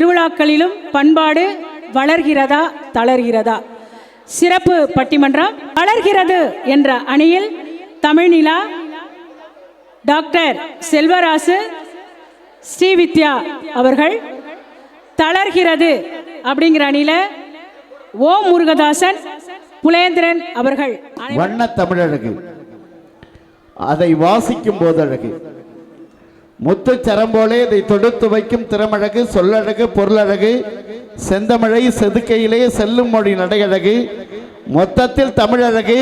திருவிழாக்களிலும் பண்பாடு வளர்கிறதா தளர்கிறதா? சிறப்பு பட்டிமன்றம். வளர்கிறது என்ற அணியில் தமிழ்நிலா, டாக்டர் செல்வராசு, ஸ்ரீவித்யா அவர்கள். தளர்கிறது அப்படிங்கிற அணியில் ஓ முருகதாசன், புலேந்திரன் அவர்கள். வண்ண தமிழழகு, அதை வாசிக்கும் போது அழகு, முத்துச்சரம் போலே இதை தொடுத்து வைக்கும் திறமழகு, சொல்லழகு, பொருளழகு, செந்தமிழை செதுக்கையிலே செல்லும் மொழி நடையழகு, மொத்தத்தில் தமிழழகு,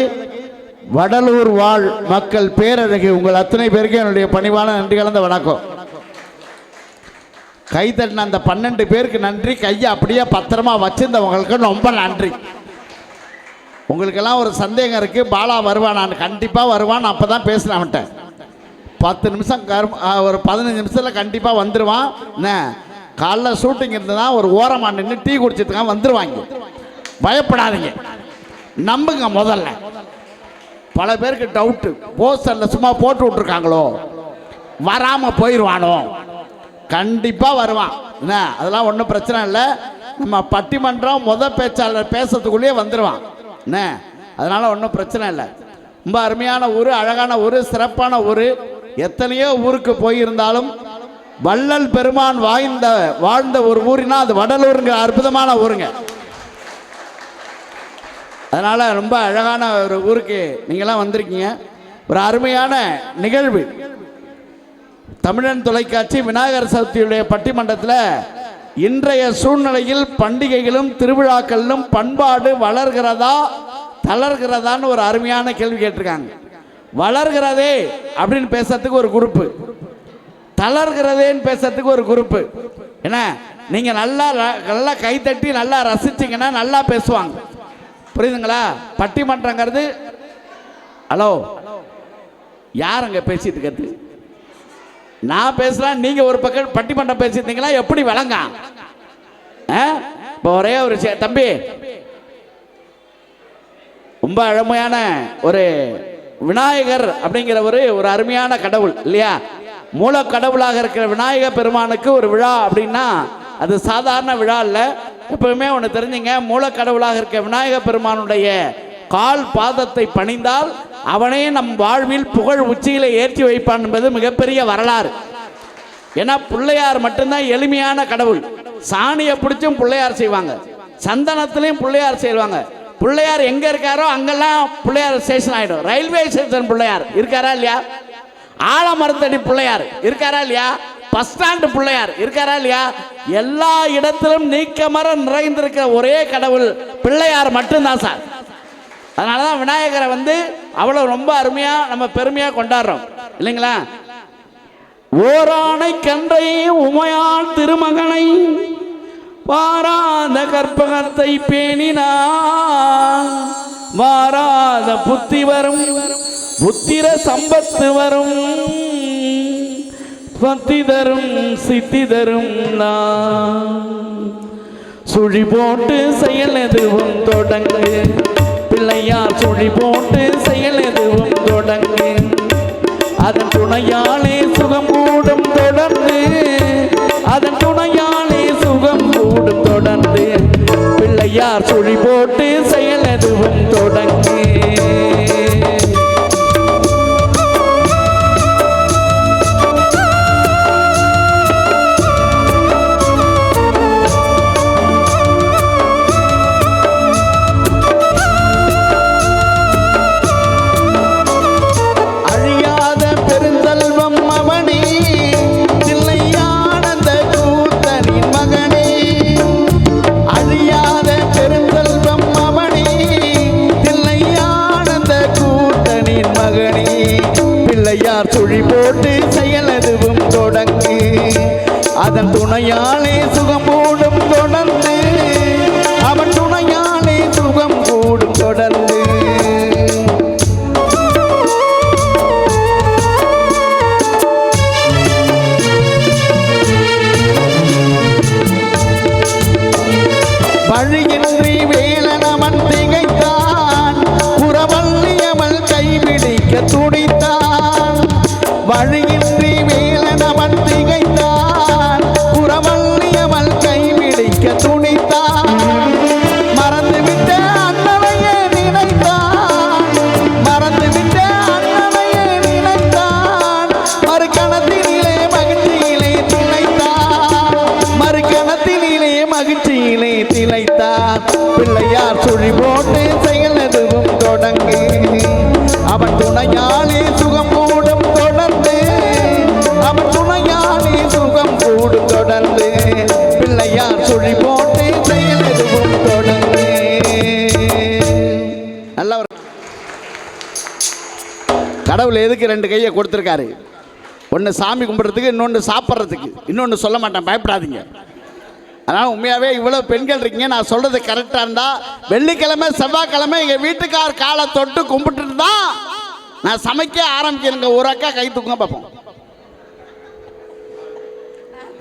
வடலூர் வாழ் மக்கள் பேரழகு. உங்கள் அத்தனை பேருக்கு என்னுடைய பணிவான நன்றி கலந்த வணக்கம். கை தட்டின அந்த 12 பேருக்கு நன்றி. கையை அப்படியே பத்திரமா வச்சிருந்தவங்களுக்கு ரொம்ப நன்றி. உங்களுக்கெல்லாம் ஒரு சந்தேகம் இருக்குது, பாலா வருவான். நான் கண்டிப்பாக வருவான். அப்போ தான் பேசினேன் அவன்கிட்ட. 10 நிமிஷம் ஒரு 15 நிமிஷத்தில் கண்டிப்பாக வந்துடுவான். என்ன காலைல ஷூட்டிங் இருந்ததுன்னா ஒரு ஓரமாக நின்று டீ குடிச்சிட்டுங்க வந்துடுவாங்க. பயப்படாதீங்க, நம்புங்க. முதல்ல பல பேருக்கு டவுட்டு, போஸ்டரில் சும்மா போட்டு விட்ருக்காங்களோ, வராமல் போயிடுவானோ. கண்டிப்பாக வருவான். என்ன அதெல்லாம் ஒன்றும் பிரச்சனை இல்லை. நம்ம பட்டிமன்றம் பேச்சாளர் பேசுறதுக்குள்ளேயே வந்துடுவான். என்ன அதனால் ஒன்றும் பிரச்சனை இல்லை. ரொம்ப அருமையான ஊர், அழகான ஊர், சிறப்பான ஊர். எத்தனையோ ஊருக்கு போயிருந்தாலும் வள்ளல் பெருமான் வாழ்ந்த ஒரு ஊரினா அது வடலூருங்கிற அற்புதமான ஊருங்க. அதனால் ரொம்ப அழகான ஒரு ஊருக்கு நீங்களாம் வந்திருக்கீங்க. ஒரு அருமையான நிகழ்வு. தமிழன் தொலைக்காட்சி விநாயகர் சதுர்த்தியுடைய பட்டிமன்றத்தில் இன்றைய சூழ்நிலையில் பண்டிகைகளும் திருவிழாக்களிலும் பண்பாடு வளர்கிறதா தளர்கிறதான்னு ஒரு அருமையான கேள்வி கேட்டிருக்காங்க. வளர்கிறதே அப்படின்னு பேசுறதுக்கு ஒரு குரூப்பு, தளர்கிறதேன்னு பேசுறதுக்கு ஒரு குரூப்பு. ஏன்னா நீங்கள் நல்லா கைத்தட்டி நல்லா ரசிச்சிங்கன்னா நல்லா பேசுவாங்க. புரியுதுங்களா? பட்டிமன்றங்கிறது. ஹலோ, யார் அங்கே பேசிட்டு இருக்கிறது? நான் பேசலாம், நீங்கள் ஒரு பக்கம் பட்டிமன்றம் பேசிட்டீங்களா? எப்படி விளங்க? இப்போ ஒரே ஒரு தம்பி, ரொம்ப அருமையான ஒரு விநாயகர் அப்படிங்கிற ஒரு அருமையான கடவுள் இல்லையா? மூல கடவுளாக இருக்கிற விநாயக பெருமானுக்கு ஒரு விழா அப்படின்னா அது சாதாரண விழா இல்லை. எப்பவுமே ஒன்று தெரிஞ்சுங்க, மூல கடவுளாக இருக்க விநாயக பெருமானுடைய கால் பாதத்தை பணிந்தால் அவனே நம் வாழ்வில் புகழ் உச்சியில ஏற்றி வைப்பான் என்பது மிகப்பெரிய வரலாறு. ஏன்னா பிள்ளையார் மட்டும்தான் எளிமையான கடவுள். சாணியை பிடிச்சும் பிள்ளையார் செய்வாங்க, சந்தனத்திலையும் பிள்ளையார் செய்வாங்க. பிள்ளையார் எங்க இருக்காரோ அங்கெல்லாம் பிள்ளையார் ஸ்டேஷன் ஆயிடும். ரயில்வே ஸ்டேஷன் பிள்ளையார் இருக்காரா இல்லையா? ஆலமரத்தடி பிள்ளையார் இருக்காரா இல்லையா? பஸ் ஸ்டாண்டு பிள்ளையார் இருக்காரா இல்லையா? எல்லா இடத்திலும் நீக்கமர நிறைந்திருக்கிற ஒரே கடவுள் பிள்ளையார் மட்டும்தான் சார். அதனாலதான் விநாயகரை அவ்வளவு ரொம்ப அருமையா நம்ம பெருமையா கொண்டாடுறோம் இல்லைங்களா? ஓரானை கன்றை உமையாள் திருமகனை வாராத கற்பகத்தை பேணினான், வாராத புத்தி வரும் புத்திர சம்பத்து வரும், பத்தி தரும் சித்தி தரும். சுழி போட்டு செயல் எதுவும் தொடங்கு பிள்ளையார், சுழி போட்டு செயல் எதுவும் தொடங்கு, அதன் துணையாலே சுகம் கூடும் தொடர்ந்து, அதன் துணையாலே சுகம் கூடும் தொடர்ந்து, பிள்ளையார் சுழி போட்டு செயல் எதுவும் தொடங்கு. பெருந்தல்வம் பிள்ளையார் சுழி போட்டு செயல் எதுவும் தொடங்கு அவன் துணையாளி சுகம் கூடும் தொடர்ந்து அவன் துணையாளி சுகம் கூடும் தொடர்ந்து பிள்ளையார் சுழி போட்டு செயல் எதுவும் தொடங்கு. நல்ல ஒரு கடவுள் எதுக்கு 2 கையை கொடுத்துருக்காரு? ஒன்று சாமி கும்பிட்றதுக்கு, இன்னொன்று சாப்பிட்றதுக்கு. இன்னொன்று சொல்ல மாட்டேன், பயப்படாதீங்க. அதனால் உண்மையாகவே இவ்வளோ பெண்கள் இருக்கீங்க, நான் சொல்கிறது கரெக்டாக இருந்தால் வெள்ளிக்கிழமை செவ்வாய்க்கிழமை எங்கள் வீட்டுக்கார் காலை தொட்டு கும்பிட்டுட்டு தான் நான் சமைக்க ஆரம்பிக்கிறேங்க. ஒரு அக்கா கை தூக்குங்க பார்ப்போம்.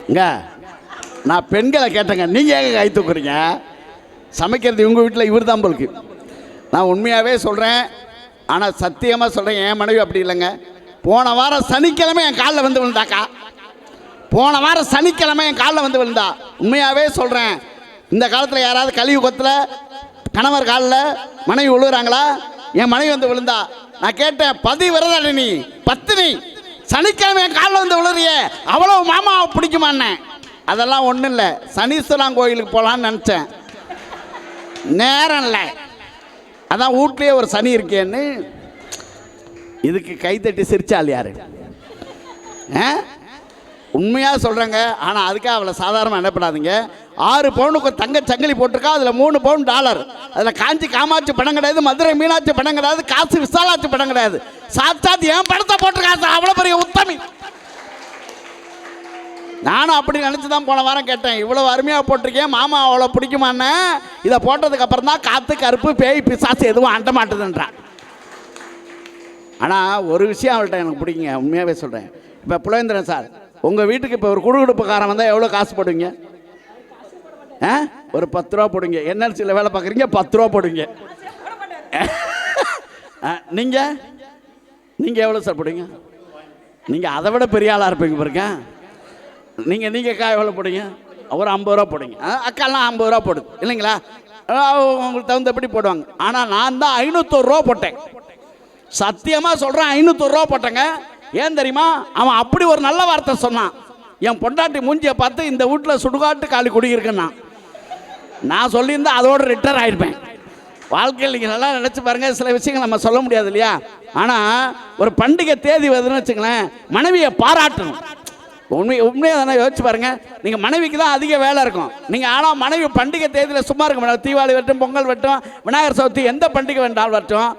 இங்க நான் பெண்களை கேட்டேங்க, நீங்கள் ஏங்க கை தூக்குறீங்க? சமைக்கிறது இவங்க வீட்டில் இவர் தான் போலுக்கு. நான் உண்மையாகவே சொல்கிறேன், ஆனால் சத்தியமாக சொல்கிறேன், என் மனைவி அப்படி இல்லைங்க. போன வாரம் சனிக்கிழமை என் காலில் வந்து விழுந்தாக்கா, போன வாரம் சனிக்கிழமை என் காலில் வந்து விழுந்தா. உண்மையாகவே சொல்கிறேன், இந்த காலத்தில் யாராவது கழிவு கொத்தில் கணவர் காலில் மனைவி விழுகிறாங்களா? என் மனைவி வந்து விழுந்தா. நான் கேட்டேன், பதிவிரதடி நீ பத்தினி, சனிக்கிழமை என் காலில் வந்து விழுறியே, அவ்வளோ மாமாவை பிடிக்குமான்னேன். அதெல்லாம் ஒன்றும் இல்லை, சனீஸ்வரன் கோயிலுக்கு போகலான்னு நினச்சேன், நேரம் இல்லை. அதான் வீட்லேயே ஒரு சனி இருக்கேன்னு. இதுக்கு கைத்தட்டி சிரிச்சால் யாரு? உண்மையாக சொல்கிறேங்க. ஆனால் அதுக்காக அவளை சாதாரணமாக நினைப்படாதீங்க. 6 பவுனுக்கு தங்க சங்கிலி போட்டிருக்கா, அதில் 3 பவுன் டாலர். அதில் காஞ்சி காமாட்சி படம் கிடையாது, மதுரை மீனாட்சி படம் கிடையாது, காசு விசாலாட்சி படம் கிடையாது, சாட்சாத் என் படத்தை போட்டிருக்கா. அவ்வளோ பெரிய உத்தமி. நானும் அப்படி நினச்சி தான் போன வாரம் கேட்டேன், இவ்வளோ அருமையாக போட்டிருக்கேன், மாமா அவ்வளோ பிடிக்குமான்னு. இதை போட்டதுக்கு அப்புறம் தான் காற்று கருப்பு பேய் பிசாசு எதுவும் அண்ட மாட்டுதுன்றான். ஆனால் ஒரு விஷயம் அவள்கிட்ட எனக்கு பிடிக்குங்க, உண்மையாகவே சொல்கிறேன். இப்போ புலேந்திரன் சார், உங்கள் வீட்டுக்கு இப்போ ஒரு குடுகுடுப்புக்காரன் வந்தால் எவ்வளோ காசு போடுவீங்க? ஒரு 10 ரூபா போடுங்க. என்எல்சியில் வேலை பார்க்குறீங்க, 10 ரூபா போடுவீங்க. நீங்கள் நீங்கள் எவ்வளோ சார் போடுவீங்க? நீங்கள் அதை விட பெரிய ஆளாக இருப்பீங்க பாருங்க. நீங்கள் அக்கா எவ்வளோ போடுங்க? ஒரு 50 ரூபா போடுங்க. அக்காலாம் 50 ரூபா போடுது இல்லைங்களா? உங்களுக்கு தகுந்தபடி போடுவாங்க. ஆனால் நான் தான் 501 ரூபா போட்டேன். சத்தியமாக சொல்கிறேன், 501 ரூபா போட்டேங்க. ஏன் தெரியுமா? அவன் அப்படி ஒரு நல்ல வார்த்தை சொன்னான். என் பொண்டாட்டி மூஞ்சியை பார்த்து இந்த வீட்டில் சுடுகாட்டு காலி குடியிருக்குன்னா நான் சொல்லியிருந்தா அதோடு ரிட்டர் ஆகிருப்பேன். வாழ்க்கையில் நீங்கள் நல்லா நினச்சி பாருங்கள், சில விஷயங்கள் நம்ம சொல்ல முடியாது இல்லையா? ஆனால் ஒரு பண்டிகை தேதி வருதுன்னு வச்சுங்களேன், மனைவியை பாராட்டணும். உண்மையாக தானே யோசிச்சு பாருங்கள். நீங்கள் மனைவிக்கு தான் அதிக வேலை இருக்கும். நீங்கள் ஆனால் மனைவி பண்டிகை தேதியில் சும்மா இருக்க மாட்டாங்க. தீபாவளி வரட்டும், பொங்கல் வரட்டும், விநாயகர் சதுர்த்தி, எந்த பண்டிகை வேண்டாலும் வரட்டும்.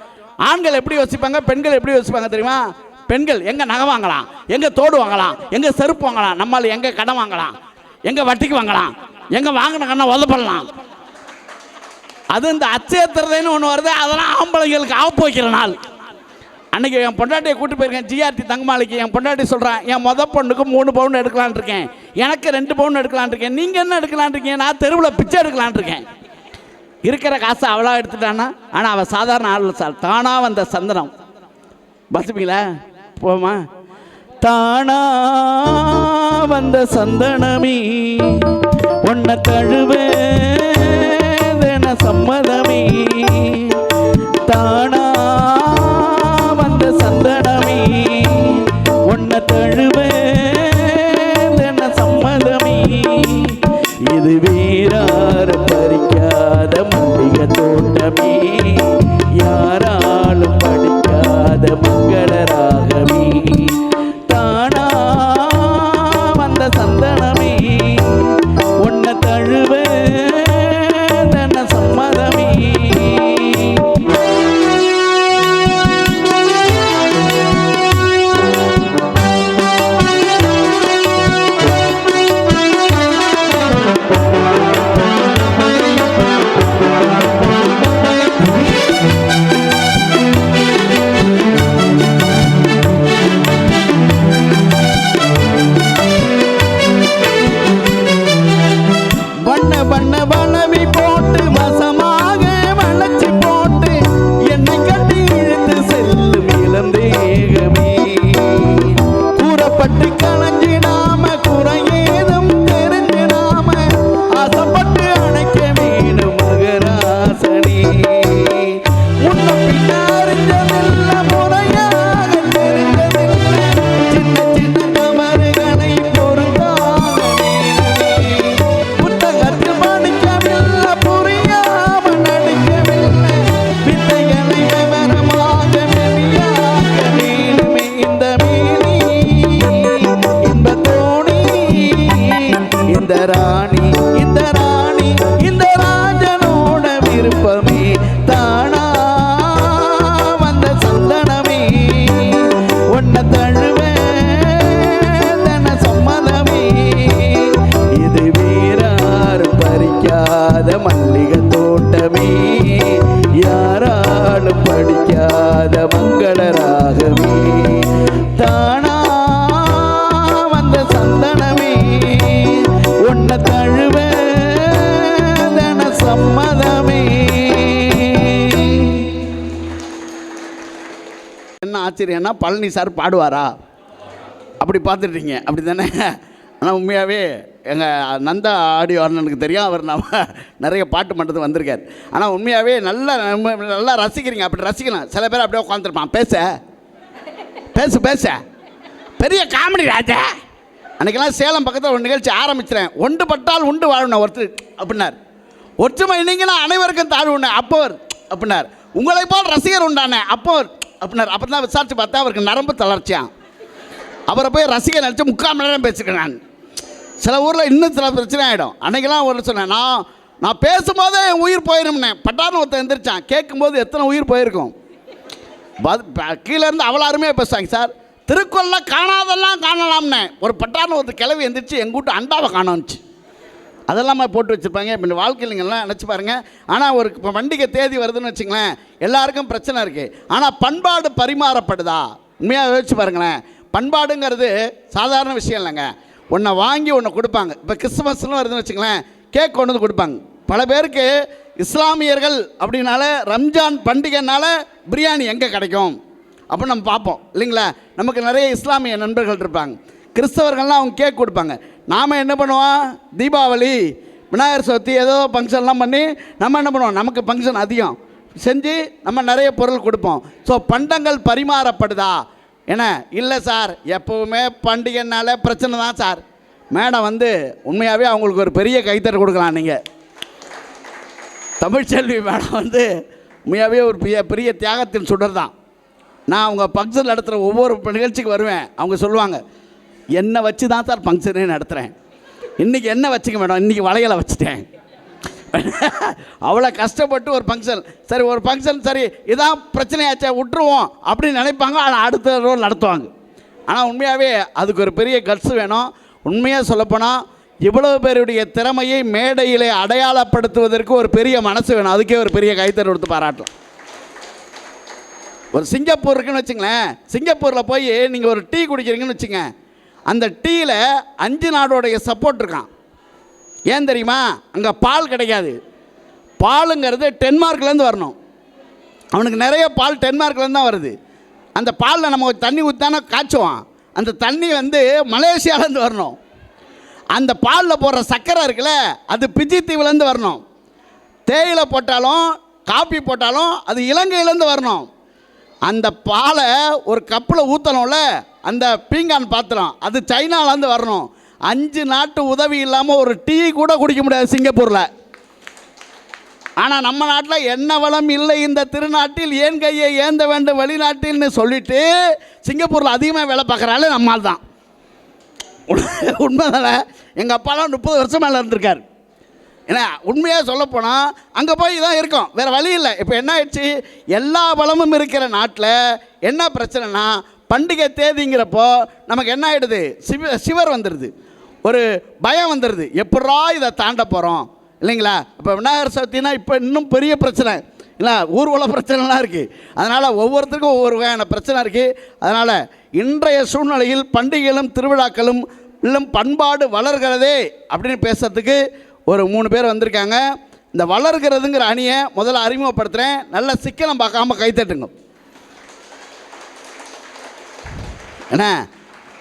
ஆண்கள் எப்படி யோசிப்பாங்க, பெண்கள் எப்படி யோசிப்பாங்க தெரியுமா? பெண்கள் எங்கே நகை வாங்கலாம், எங்கே தோடு வாங்கலாம், எங்கே செருப்பு வாங்கலாம், நம்மளால் எங்கே கடன் வாங்கலாம், எங்கே வட்டிக்கு வாங்கலாம், எங்கே வாங்கின கண்ணை உதப்படலாம். அது இந்த அச்சயத்திரதைன்னு ஒன்று வருது, அதெல்லாம் ஆம்பளைங்களுக்கு ஆப்பு வைக்கிற நாள். அன்றைக்கி என் பொண்டாட்டியை கூட்டு போயிருக்கேன் ஜிஆர்டி தங்கமாளிக்கு. என் பொண்டாட்டி சொல்கிறேன், என் பொண்ணுக்கு 3 பவுன் எடுக்கலான் இருக்கேன், எனக்கு 2 பவுன் எடுக்கலான் இருக்கேன், நீங்கள் என்ன எடுக்கலான் இருக்கீங்க? நான் தெருவில் பிச்சை எடுக்கலான் இருக்கேன். இருக்கிற காசை அவ்வளோ எடுத்துட்டான்னா. ஆனால் அவள் சாதாரண ஆள் சார். தானா வந்த சந்தனம் பசுப்பீங்களா? போமா. தானா வந்த சந்தனமே உன்னை தழுவேன சம்மதமே, தானா வந்த சந்தனமே உன்னை தழுவேன சம்மதமே, இது வேறார பறிக்காத மல்லிகை தோட்டமே, யாராலும் படிக்காத மங்களராகமே, தானா வந்த சந்தனமே உன்னை தழுவேன சம்மதமே. புத்தகத்து மணிக்க இந்த ராணி இந்த ராஜனோட விருப்பமே தானா வந்த சந்தனமே உன்னை தழுவேன் தன சம்மதமே இது வேறாரு பறிக்காத மல்லிகை தோட்டமே யாராலும் படிக்காத மங்களராகவே தானா வந்த சந்தனமே உன்னை தழுவேன் சம்மதமே. என்ன ஆச்சரியம்னா பழனி சார் பாடுவாரா அப்படி பார்த்துட்டீங்க அப்படி தானே? ஆனால் உண்மையாகவே எங்கள் நந்தா ஆடியோ அண்ணனுக்கு தெரியும், அவர் நம்ம நிறைய பாட்டு மன்றத்துக்கு வந்திருக்கார். ஆனால் உண்மையாகவே நல்லா ரசிக்கிறீங்க. அப்படி ரசிக்கலாம். சில பேர் அப்படியே உட்காந்துருப்பான், பேச பேசு பேச பெரிய காமெடி ராஜா. அன்றைக்கெல்லாம் சேலம் பக்கத்தில் ஒரு நிகழ்ச்சி ஆரம்பிச்சிட்டேன். ஒன்று பட்டால் உண்டு வாழணும் ஒருத்தர் அப்படின்னார். ஒற்றுமை நீங்கன்னா அனைவருக்கும் தாழ்வுண்ணே அப்போர் அப்படின்னார். உங்களை போல் ரசிகர் உண்டானே அப்போர் அப்படின்னார். அப்போ தான் விசாரித்து பார்த்தா அவருக்கு நரம்பு தளர்ச்சியான். அவரை போய் ரசிகர் நினச்சி 3/4 மணி நேரம் பேசிக்கிறேன் நான். சில ஊரில் இன்னும் சில பிரச்சனை ஆகிடும். அன்றைக்கெல்லாம் ஒரு சொன்னேன், நான் பேசும்போதே என் உயிர் போயிரும்னே. பட்டான்னு ஒருத்தன் எந்திரிச்சான். கேட்கும்போது எத்தனை உயிர் போயிருக்கும். கீழேருந்து அவ்வளோ அருமையாக பேசுவாங்க சார். திருக்குறள காணாதெல்லாம் காணலாம்னே. ஒரு பட்டான்னு ஒருத்தர் கிளவி எந்திரிச்சு எங்கூட்டு அண்டாவை காணோன்னுச்சு. அதெல்லாம் போட்டு வச்சுருப்பாங்க. இப்போ வாழ்க்கையில் நீங்கள்லாம் நினச்சி பாருங்கள். ஆனால் ஒரு இப்போ பண்டிகை தேதி வருதுன்னு வச்சுங்களேன், எல்லாருக்கும் பிரச்சனை இருக்குது. ஆனால் பண்பாடு பரிமாறப்படுதா? உண்மையாக யோசிச்சு பாருங்களேன். பண்பாடுங்கிறது சாதாரண விஷயம் இல்லைங்க. ஒன்றை வாங்கி ஒன்று கொடுப்பாங்க. இப்போ கிறிஸ்துமஸ்னு வருதுன்னு வச்சுங்களேன், கேக் கொண்டு வந்து கொடுப்பாங்க. பல பேருக்கு இஸ்லாமியர்கள் அப்படின்னால ரம்ஜான் பண்டிகைனால பிரியாணி எங்கே கிடைக்கும் அப்படின்னு நம்ம பார்ப்போம் இல்லைங்களா? நமக்கு நிறைய இஸ்லாமிய நண்பர்கள் இருப்பாங்க. கிறிஸ்தவர்கள்லாம் அவங்க கேக் கொடுப்பாங்க. நாம் என்ன பண்ணுவோம், தீபாவளி விநாயகர் சதுர்த்தி ஏதோ ஃபங்க்ஷன்லாம் பண்ணி நம்ம என்ன பண்ணுவோம், நமக்கு ஃபங்க்ஷன் அதிகம் செஞ்சு நம்ம நிறைய பொருள் கொடுப்போம். ஸோ பண்டங்கள் பரிமாறப்படுதா? ஏன்னா இல்லை சார், எப்போவுமே பண்டிகைனால பிரச்சனை தான் சார். மேடம் உண்மையாகவே அவங்களுக்கு ஒரு பெரிய கைத்தறி கொடுக்கலாம். நீங்கள் தமிழ்ச்செல்வி மேடம் உண்மையாகவே ஒரு பெரிய தியாகத்தின் சுடர் தான். நான் அவங்க ஃபங்க்ஷன் நடத்துகிற ஒவ்வொரு நிகழ்ச்சிக்கு வருவேன். அவங்க சொல்லுவாங்க, என்னை வச்சு தான் சார் ஃபங்க்ஷனே நடத்துகிறேன். இன்றைக்கி என்ன வச்சுக்க மேடம், இன்றைக்கி வளையலை வச்சுட்டேன். அவ்வளோ கஷ்டப்பட்டு ஒரு ஃபங்க்ஷன், சரி ஒரு ஃபங்க்ஷன் சரி இதான் பிரச்சனையாச்சா விட்டுருவோம் அப்படின்னு நினைப்பாங்க. ஆனால் அடுத்த ரோல் நடத்துவாங்க. ஆனால் உண்மையாகவே அதுக்கு ஒரு பெரிய கட்ஸ் வேணும். உண்மையாக சொல்லப்போனால் இவ்வளவு பேருடைய திறமையை மேடையிலே அடையாளப்படுத்துவதற்கு ஒரு பெரிய மனசு வேணும். அதுக்கே ஒரு பெரிய கைத்தறி கொடுத்து பாராட்டலாம். ஒரு சிங்கப்பூர் இருக்குன்னு வச்சுங்களேன். சிங்கப்பூரில் போய் நீங்கள் ஒரு டீ குடிக்கிறீங்கன்னு வச்சுங்க, அந்த டீயில் 5 நாடோடைய சப்போர்ட் இருக்கான். ஏன் தெரியுமா? அங்கே பால் கிடைக்காது. பாலுங்கிறது டென்மார்க்லேருந்து வரணும். அவனுக்கு நிறைய பால் டென்மார்க்லேருந்து தான் வருது. அந்த பாலில் நம்ம தண்ணி ஊற்றினா காய்ச்சுவான். அந்த தண்ணி மலேசியாவிலேருந்து வரணும். அந்த பாலில் போடுற சர்க்கரை இருக்குல்ல, அது பிஜி தீவுலேருந்து வரணும். தேயிலை போட்டாலும் காப்பி போட்டாலும் அது இலங்கையிலேருந்து வரணும். அந்த பாலை ஒரு கப்பில் ஊற்றணும்ல, அந்த பீங்கான் பாத்திரம் அது சைனாலேருந்து வரணும். 5 நாட்டு உதவி இல்லாமல் ஒரு டீ கூட குடிக்க முடியாது சிங்கப்பூரில். ஆனால் நம்ம நாட்டில் என்ன வளம் இல்லை இந்த திருநாட்டில், ஏன் கையை ஏந்த வேண்டும் வெளிநாட்டில்னு சொல்லிட்டு சிங்கப்பூரில் அதிகமாக வேலை பார்க்குறாலே நம்மால் தான். உண்மைதானே? எங்கள் அப்பாலாம் 30 வருஷம் மேலே இருந்திருக்கார். ஏன்னா உண்மையாக சொல்லப்போனால் அங்கே போய் தான் இருக்கோம், வேறு வழி இல்லை. இப்போ என்ன ஆயிடுச்சு, எல்லா வளமும் இருக்கிற நாட்டில் என்ன பிரச்சனைனா, பண்டிகை தேதிங்கிறப்போ நமக்கு என்ன ஆகிடுது, சிவர் வந்துடுது, ஒரு பயம் வந்துடுது. எப்படா இதை தாண்ட போகிறோம் இல்லைங்களா? இப்போ விநாயகர் சதுர்த்தினா இப்போ இன்னும் பெரிய பிரச்சனை இல்லை, ஊர்வல பிரச்சனைலாம் இருக்குது. அதனால் ஒவ்வொருத்தருக்கும் ஒவ்வொரு வகையான பிரச்சனை இருக்குது. அதனால் இன்றைய சூழ்நிலையில் பண்டிகைகளும் திருவிழாக்களும் இன்னும் பண்பாடு வளர்கிறதே அப்படின்னு பேசுறதுக்கு ஒரு 3 பேர் வந்திருக்காங்க. இந்த வளர்கிறதுங்கிற அணியை முதல்ல அறிமுகப்படுத்துகிறேன். நல்ல சிக்கனம் பார்க்காம கைத்தட்டுங்க. என்ன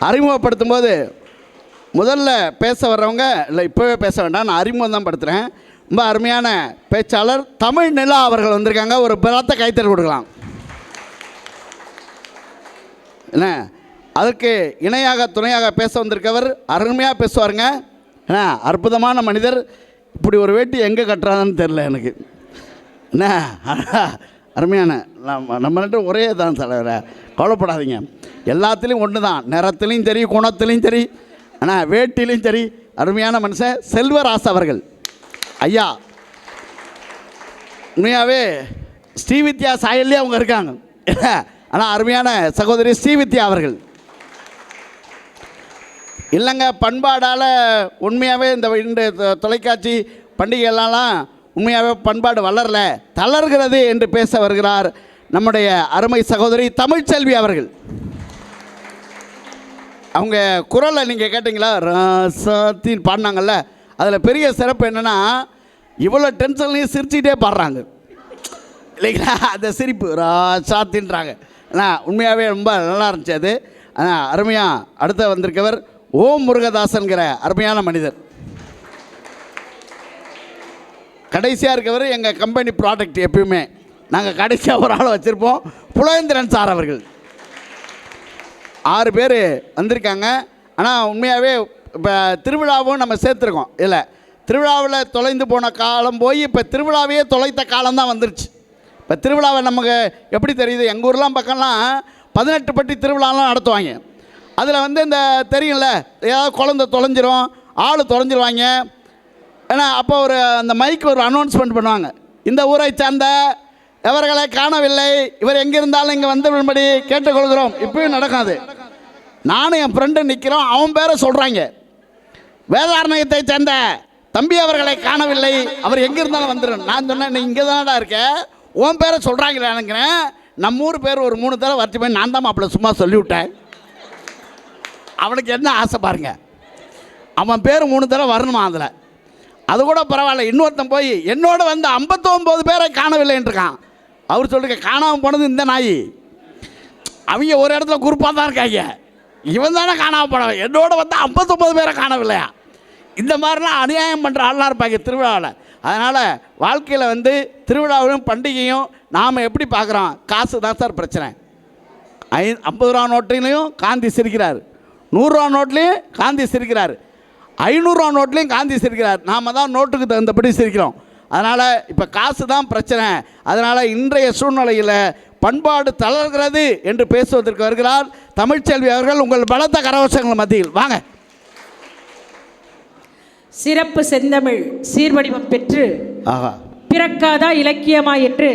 அறிமுகப்படுத்தும் போது முதல்ல பேச வர்றவங்க இல்லை, இப்போவே பேச வேண்டாம், நான் அறிமுகம் தான் படுத்துகிறேன். ரொம்ப அருமையான பேச்சாளர் தமிழ் நிலா அவர்கள் வந்திருக்காங்க. ஒரு பலத்த கைத்தறி கொடுக்கலாம். என்ன அதற்கு இணையாக துணையாக பேச வந்திருக்கவர் அருமையாக பேசுவாருங்க. என்ன அற்புதமான மனிதர். இப்படி ஒரு வேட்டி எங்கே கட்டுறாங்கன்னு தெரில எனக்கு. என்ன அருமையான நம்மள்கிட்ட ஒரே தான் தலைவரை, கவலைப்படாதீங்க. எல்லாத்துலேயும் ஒன்று தான், நிறத்துலேயும் சரி, குணத்துலேயும் சரி, ஆனால் வேட்டிலையும் சரி, அருமையான மனுஷன் செல்வராசு அவர்கள். ஐயா உண்மையாகவே ஸ்ரீவித்யா சாயல்லே அவங்க இருக்காங்க. ஆனால் அருமையான சகோதரி ஸ்ரீவித்யா அவர்கள் இல்லைங்க. பண்பாடால் உண்மையாகவே இந்த தொலைக்காட்சி பண்டிகைகளெல்லாம் உண்மையாகவே பண்பாடு வளரல, தளர்கிறது என்று பேச வருகிறார் நம்முடைய அருமை சகோதரி தமிழ்ச்செல்வி அவர்கள். அவங்க குரலை நீங்கள் கேட்டிங்களா, ராசாத்தின்னு பாடினாங்கல்ல, அதில் பெரிய சிறப்பு என்னென்னா இவ்வளோ டென்ஷன்லையும் சிரிச்சுக்கிட்டே பாடுறாங்க இல்லைங்களா. அந்த சிரிப்பு ராசாத்தின்றாங்க. ஆனால் உண்மையாகவே ரொம்ப நல்லா இருந்துச்சு அது. ஆனால் அருமையாக அடுத்த வந்திருக்கவர் ஓம் முருகதாசன்கிற அருமையான மனிதர். கடைசியாக இருக்கவர் எங்கள் கம்பெனி ப்ராடக்ட். எப்பயுமே நாங்கள் கடைசியாக ஒரு ஆளை வச்சுருப்போம், புலவேந்திரன் சார் அவர்கள். 6 பேர் வந்திருக்காங்க. ஆனால் உண்மையாகவே இப்போ திருவிழாவும் நம்ம சேர்த்துருக்கோம். இல்லை, திருவிழாவில் தொலைந்து போன காலம் போய் இப்போ திருவிழாவையே தொலைத்த காலம்தான் வந்துருச்சு. இப்போ திருவிழாவை நமக்கு எப்படி தெரியுது, எங்கள் ஊர்லாம் பக்கம்லாம் 18 பட்டி திருவிழாலாம் நடத்துவாங்க. அதில் வந்து இந்த தெரியும்ல, ஏதாவது குழந்தை தொலைஞ்சிரும், ஆள் தொலைஞ்சிருவாங்க. ஏன்னா அப்போ ஒரு அந்த மைக்கு ஒரு அனௌன்ஸ்மெண்ட் பண்ணுவாங்க, இந்த ஊரை சார்ந்த எவர்களை காணவில்லை, இவர் எங்கே இருந்தாலும் இங்கே வந்துவிடும்படி கேட்டுக்கொள்கிறோம். இப்பயும் நடக்காது. நானும் என் ஃப்ரெண்டு நிற்கிறோம், அவன் பேரை சொல்கிறாங்க, வேதாரண்யத்தை சேர்ந்த தம்பி அவர்களை காணவில்லை, அவர் எங்கே இருந்தாலும் வந்துடும். நான் சொன்னேன், நீ இங்கே தானடா இருக்க, உன் பேரை சொல்கிறாங்களே நினைக்கிறேன். நம்ம ஊர் பேர் ஒரு 3 தடவை வரைச்சி போய் நான் தான் மாப்பிள்ள சும்மா சொல்லிவிட்டேன். அவனுக்கு என்ன ஆசை பாருங்க, அவன் பேர் 3 தடவை வரணுமா அதில். அது கூட பரவாயில்ல. இன்னொருத்தன் போய் என்னோட வந்து 59 பேரை காணவில்லைன்றிருக்கான். அவர் சொல்லிருக்க, காணாமல் போனது இந்த நாய். அவங்க ஒரு இடத்துல குரூப்பாக தான் இருக்காங்க, இவன் தானே காணாமல் போனவன். என்னோட வந்து 59 பேரை காணவில்லையா. இந்த மாதிரிலாம் அநியாயம் பண்ணுற ஆள்லாம் இருப்பாங்க திருவிழாவில். அதனால் வாழ்க்கையில் வந்து திருவிழாவிலும் பண்டிகையும் நாம் எப்படி பார்க்குறோம், காசு தான் சார் பிரச்சனை. 50 ரூபா நோட்லையும் காந்தி சிரிக்கிறார், 100 ரூபா நோட்லேயும் காந்தி சிரிக்கிறார், 500 ரூபா நோட்லேயும் காந்தி சிரிக்கிறார். நாம் தான் நோட்டுக்கு தகுந்தபடி சிரிக்கிறோம். அதனால் இப்போ காசு தான் பிரச்சனை. அதனால் இன்றைய சூழ்நிலையில் பண்பாடு தளர்கிறது என்று பேசுவதற்கு வருகிறார் தமிழ்ச்செல்வி அவர்கள். உங்கள் பலத்த கரகோஷங்கள் மத்தியில் வாங்க. சிறப்பு செந்தமிழ் சீர்வடிவம் பெற்று பிறக்காதா இலக்கியமா என்று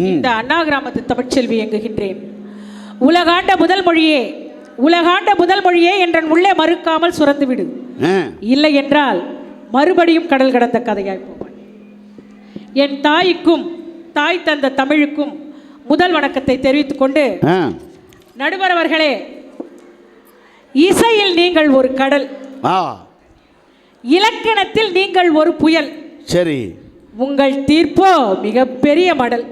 இந்த அண்ணா கிராமத்து தமிழ்ச்செல்வி இயங்குகின்றேன். உலகாண்ட முதல் மொழியே, உலகாண்ட முதல் மொழியே என்றன் உள்ளே மறுக்காமல் சுரந்துவிடு, இல்லை என்றால் மறுபடியும் கடல் கடந்த கதையாய் போவான். என் தாய்க்கும் தாய் தந்த தமிழுக்கும் முதல் வணக்கத்தை தெரிவித்துக் கொண்டு, நடுவர் அவர்களே, இசையில் நீங்கள் ஒரு கடல், இலக்கணத்தில் நீங்கள் ஒரு புயல். சரி, உங்கள் தீர்ப்போ மிகப்பெரிய மடல்.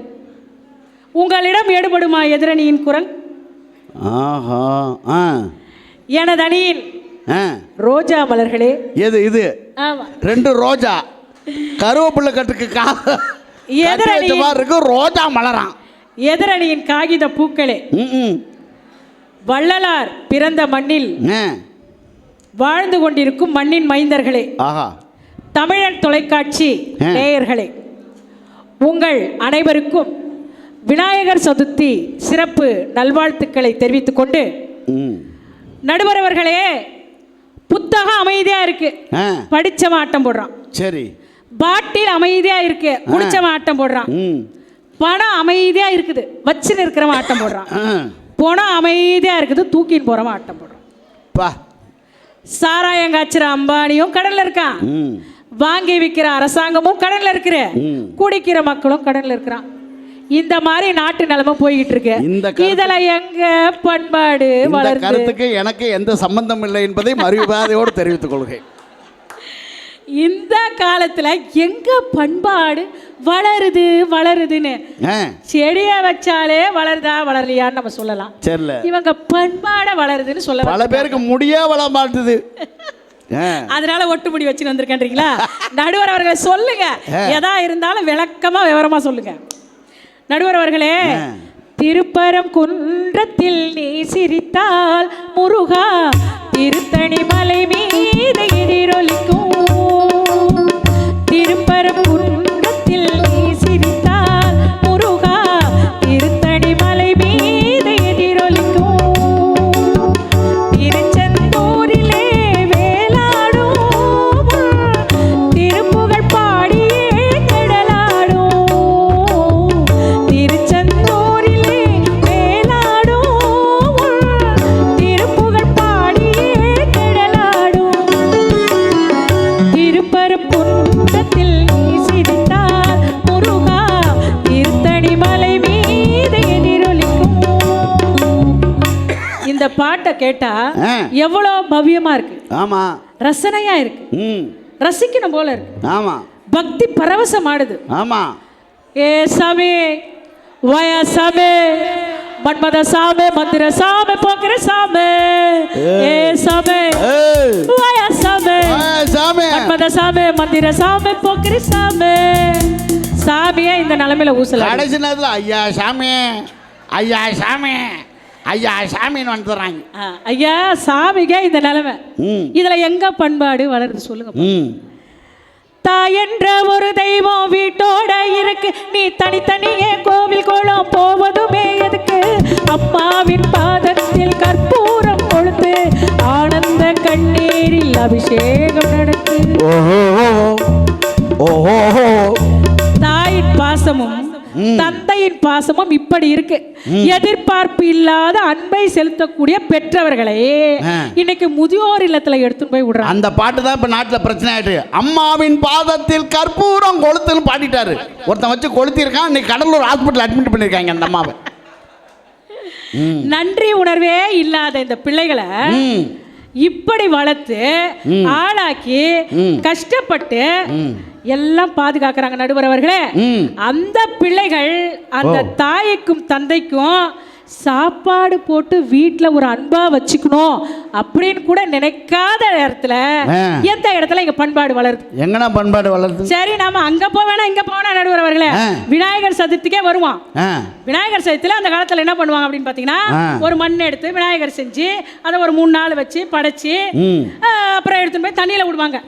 உங்களிடம் எடுபடுமா எதிரணியின் குரல்? எனது அணியின் ரோஜா மலர்களே. எது இது? 2 ரோஜா கருவேப்பிள்ளை கட்டுக்கு இருக்கு, ரோஜா மலராம். எதிரணியின் காகித பூக்களே, வள்ளலார் பிறந்த மண்ணில் வாழ்ந்து கொண்டிருக்கும் மண்ணின் மைந்தர்களே, தமிழன் தொலைக்காட்சி நேயர்களே, உங்கள் அனைவருக்கும் விநாயகர் சதுர்த்தி சிறப்பு நல்வாழ்த்துக்களை தெரிவித்துக் கொண்டு, நடுவர் அவர்களே, புத்தகம் அமைதியா இருக்கு, படிச்சவன் ஆட்டம் போடுறான். சரி, பாட்டில் அமைதியா இருக்கு, குடிச்சவன் ஆட்டம் போடுறான். பணம் அமைதியா இருக்குது, வச்சுன்னு இருக்கிறவன் ஆட்டம் போடுறான். பணம் அமைதியா இருக்குது, தூக்கின்னு போறவன் ஆட்டம் போடுறான். சாராயம் காய்ச்சிற அம்பானியும் கடல்ல இருக்கான், வாங்கி விற்கிற அரசாங்கமும் கடல்ல இருக்கிற, குடிக்கிற மக்களும் கடல்ல இருக்கிறான். இந்த மாதிரி நாட்டு நிலைமை போய்கிட்டு இருக்கு. இதுல எங்க பண்பாடு வளர்ந்து? கருத்துக்கு எனக்கு எந்த சம்பந்தம் இல்லை என்பதை மறுபாதையோடு தெரிவித்துக் கொள்கிறேன். இந்த காலத்துல எங்க பண்பாடு வளருது வளருதுன்னு, செடிய வச்சாலே வளருதா வளரலையான்னு நம்ம சொல்லலாம். இவங்க பண்பாட வளருதுன்னு சொல்ல பல பேருக்கு முடியா வளர மாட்டுது. அதனால ஒட்டு முடி வச்சுன்னு வந்திருக்கேன்றீங்களா? நடுவர் அவர்களை சொல்லுங்க, எதா இருந்தாலும் விளக்கமா விவரமா சொல்லுங்க. நடுவர் அவர்களே, திருப்பரம் குன்றத்தில் நீ சிரித்தால் முருகா, திருத்தணி மலை மீது எதிரொலிக்கும். திருப்பரம் குன்றத்தில் நீ சிரித்தால் முருகா, திருத்தணி மலை மீது எதிரொலிக்கும். திருச்செந்தூரிலே வேலாடும் பாட்டை கேட்டா எவ்வளோ பவ்யமா இருக்கு. ஆமா, ரசனையா இருக்கு. ரசிக்கணும் போல இருக்கு. ஆமா, பக்தி பரவசம் ஆடுது. ஆமா. ஏ சாமி வயா சாமி மன்மத சாமி மந்திர சாமி போக்கிற சாமி. ஏ சாமி வயா சாமி மன்மத சாமி மந்திர சாமி போக்கிற சாமி. சாமியே இந்த நிலைமையில ஊசல. கடைசி நேரத்தில் ஐயா சாமி, ஐயா சாமி, ஐயா சாமின்னு வந்துடுறாங்க. ஐயா சாமிக்கே இந்த நிலைமை. இதுல எங்க பண்பாடு வளருது சொல்லுங்க. தாய் என்ற ஒரு தெய்வம் வீட்டோட இருக்கு, நீ தனித்தனியே கோவில் கோலம் போவதுமே எதுக்கு? அம்மாவின் பாதத்தில் கற்பூரம் கொளுத்து ஆனந்த கண்ணீரில் அபிஷேகம் நடக்கு. தாயின் பாசமும் தந்தையின் பாசமும் இப்படி இருக்கு. எதிர்பார்ப்பு இல்லாத அன்பை செலுத்தக்கூடிய பெற்றவர்களே இன்னைக்கு முதியோர் இல்லத்துல எடுத்துட்டு போய் விடுறாங்க. அந்த பாட்டு தான் இப்ப நாட்டுல பிரச்சனை ஆயிட்டு. அம்மாவின் பாதத்தில் கற்பூரம் கொளுத்துன்னு பாடிட்டாரு. ஒருத்தன் வச்சு கொளுத்திருக்கான். இன்னைக்கு கடலூர் ஹாஸ்பிட்டல் அட்மிட் பண்ணிருக்காங்க அந்த அம்மாவை. நன்றி உணர்வே இல்லாத இந்த பிள்ளைகளை இப்படி வளர்த்து ஆளாக்கி கஷ்டப்பட்டு எல்லாம் பாதுகாக்கிறாங்க நடுவர் அவர்களே. அந்த பிள்ளைகள் அந்த தாய்க்கும் தந்தைக்கும் சாப்பாடு போட்டு வீட்டில் ஒரு அன்பா வச்சுக்கணும் அப்படின்னு கூட நினைக்காத நேரத்தில் எந்த இடத்துல இங்க பண்பாடு வளருது? எங்கனா பண்பாடு வளருது? சரி, நாம அங்க போவேனா இங்க போனா நடுவர் அவர்களே, விநாயகர் சதுர்த்திக்கே வருவான். விநாயகர் சதுர்த்தியில அந்த காலத்துல என்ன பண்ணுவாங்க அப்படின்னு பாத்தீங்கன்னா, ஒரு மண் எடுத்து விநாயகர் செஞ்சு அதை ஒரு 3 நாள் வச்சு படைச்சு அப்புறம் எடுத்துட்டு போய் தண்ணியில விடுவாங்க,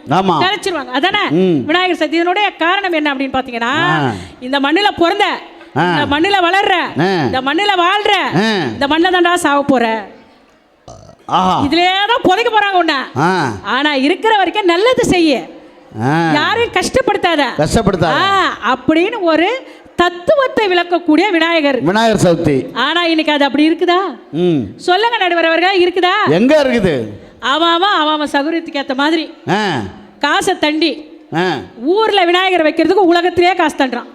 கரைச்சிருவாங்க. அதானே விநாயகர் சதுர்த்தி. இதனுடைய காரணம் என்ன அப்படின்னு பாத்தீங்கன்னா, இந்த மண்ணில பிறந்த, இந்த மண்ணில வளர்ற, இந்த மண்ணில வாழ்ற, இந்த மண்ணில தான்டா சாவ போற, இதுலதான் புதைக்க போறாங்க உன்ன. ஆனா இருக்கிற வரைக்கும் நல்லது செய்ய, யாரையும் கஷ்டப்படுத்தாத அப்படின்னு ஒரு தத்துவத்தை விளக்கக்கூடிய விநாயகர் சதுர்த்தி. ஆனா இன்னைக்கு அது அப்படி இருக்குதா? சொல்லுங்க நடுவர் அவர்கள், இருக்குதா? எங்க இருக்குது? அவன் சகுரத்துக்கு ஏத்த மாதிரி காசை தண்டி ஊர்ல விநாயகர் வைக்கிறதுக்கு உலகத்திலேயே காசு தண்டான்.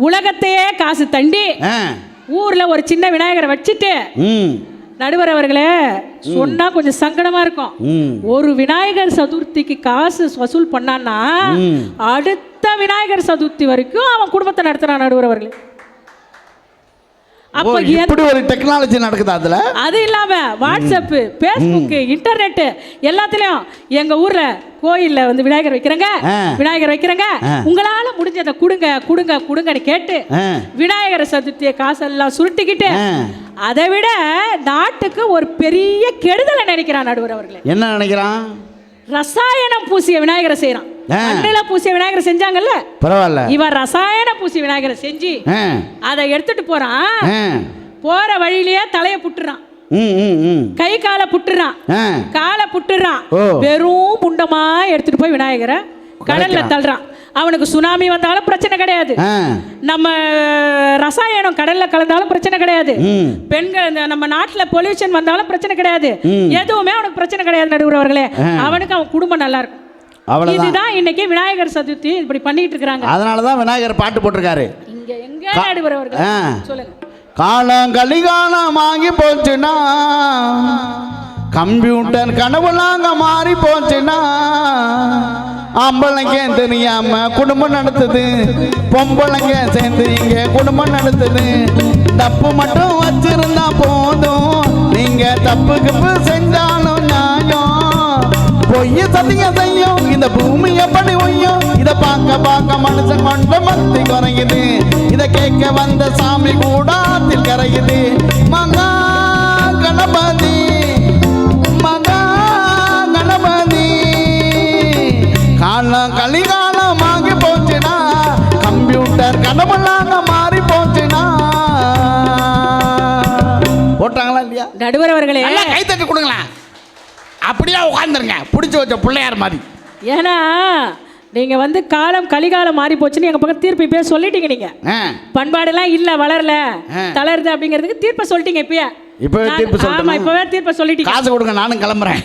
உலகத்தையே காசு தண்டி ஊர்ல ஒரு சின்ன விநாயகரை வச்சுட்டு, நடுவர் அவர்களே சொன்னா கொஞ்சம் சங்கடமா இருக்கும். ஒரு விநாயகர் சதுர்த்திக்கு காசு வசூல் பண்ணான்னா அடுத்த விநாயகர் சதுர்த்தி வரைக்கும் அவன் குடும்பத்தை நடத்துறான் நடுவர் அவர்களே. அப்ப இப்படி ஒரு டெக்னாலஜி நடக்குது. அதுல அது இல்லாம வாட்ஸ்அப், பேஸ்புக், இன்டர்நெட் எல்லாத்துலயும் எங்க ஊர்ல கோயில்ல வந்து விநாயகர் வைக்கிறங்க, உங்களால முடிஞ்சதை கொடுங்க கொடுங்க கொடுங்கன்னு கேட்டு விநாயகர் சதுர்த்தியை காசெல்லாம் சுருட்டிக்கிட்டு அதை விட நாட்டுக்கு ஒரு பெரிய கெடுதலை நினைக்கிறான் நடுவர் அவர்களே. என்ன நினைக்கிறான்? ரசாயனம் பூசிய விநாயகரை செய்யறான். மண்ணில பூசிய விநாயகரை செஞ்சாங்கல்ல, பரவாயில்ல. இவன் ரசாயன பூசிய விநாயகரை செஞ்சு அதை எடுத்துட்டு போறான். போற வழியிலேயே தலைய புட்டுறான், கை காலை புட்டுறான், காலை புட்டுறான். வெறும் முண்டமா எடுத்துட்டு போய் விநாயகரை கடல்ல தள்ளுறான். அவனுக்கு சுனாமி வந்தாலும் பிரச்சனை கிடையாது, நம்ம ரசாயனம் கடல்ல கலந்தாலும் பிரச்சனை கிடையாது, பெண்கள் நம்ம நாட்டுல பொல்யூஷன் வந்தாலும் பிரச்சனை கிடையாது, எதுவுமே அவனுக்கு பிரச்சனை கிடையாது நடுவர் அவர்களே. அவனுக்கு அவன் குடும்பம் நல்லா இருக்கும். இதுதான் இன்னைக்கு விநாயகர் சதுர்த்தி இப்படி பண்ணிட்டு இருக்காங்க. அதனாலதான் விநாயகர் பாட்டு போட்டிருக்காரு. இங்க எங்க நடுவர் அவர்களே சொல்லுங்க. காலம் கலிகாலம் ஆகி போச்சுன்னா, கம்ப்யூட்டர் கனவுலாங்க மாறி போச்சுன்னா, ஆம்பளைங்க தெரியாம குடும்பம் நடத்துது, பொம்பளைங்க சேர்ந்து இங்க குடும்பம் நடத்துது. தப்பு மட்டும் வச்சிருந்தா போதும், நீங்க தப்பு கிப்பு செஞ்சாலும் நியாயம். பொய்ய சத்தியம் செய்யும் இந்த பூமி எப்படி ஒய்யும், இத பார்க்க மனுஷன் கொண்ட மத்தி குறையுது, இத கேட்க வந்த சாமி கூடாத்தில் கரையுது. மகா கணபதி மகா கணபதி, காலம் கலிகாலம் ஆகி போச்சுனா, கம்ப்யூட்டர் கடவுளாக மாறி போச்சுனா. போட்டாங்களா இல்லையா நடுவர் அவர்களே? கை தட்டி கொடுங்களேன். அப்படியே உட்காந்துருங்க பிடிச்சி வச்ச பிள்ளையார் மாதிரி. ஏன்னா நீங்க வந்து காலம் கலிகாலம் மாறி போச்சுன்னு எங்க பக்கம் தீர்ப்பு இப்பயே சொல்லிட்டீங்க. நீங்க பண்பாடெல்லாம் இல்ல, வளரல, தளருது அப்படிங்கிறதுக்கு தீர்ப்பை சொல்லிட்டீங்க. இப்பவே தீர்ப்பை சொல்லிட்டீங்க. காசு கொடுங்க, நானும் கிளம்புறேன்.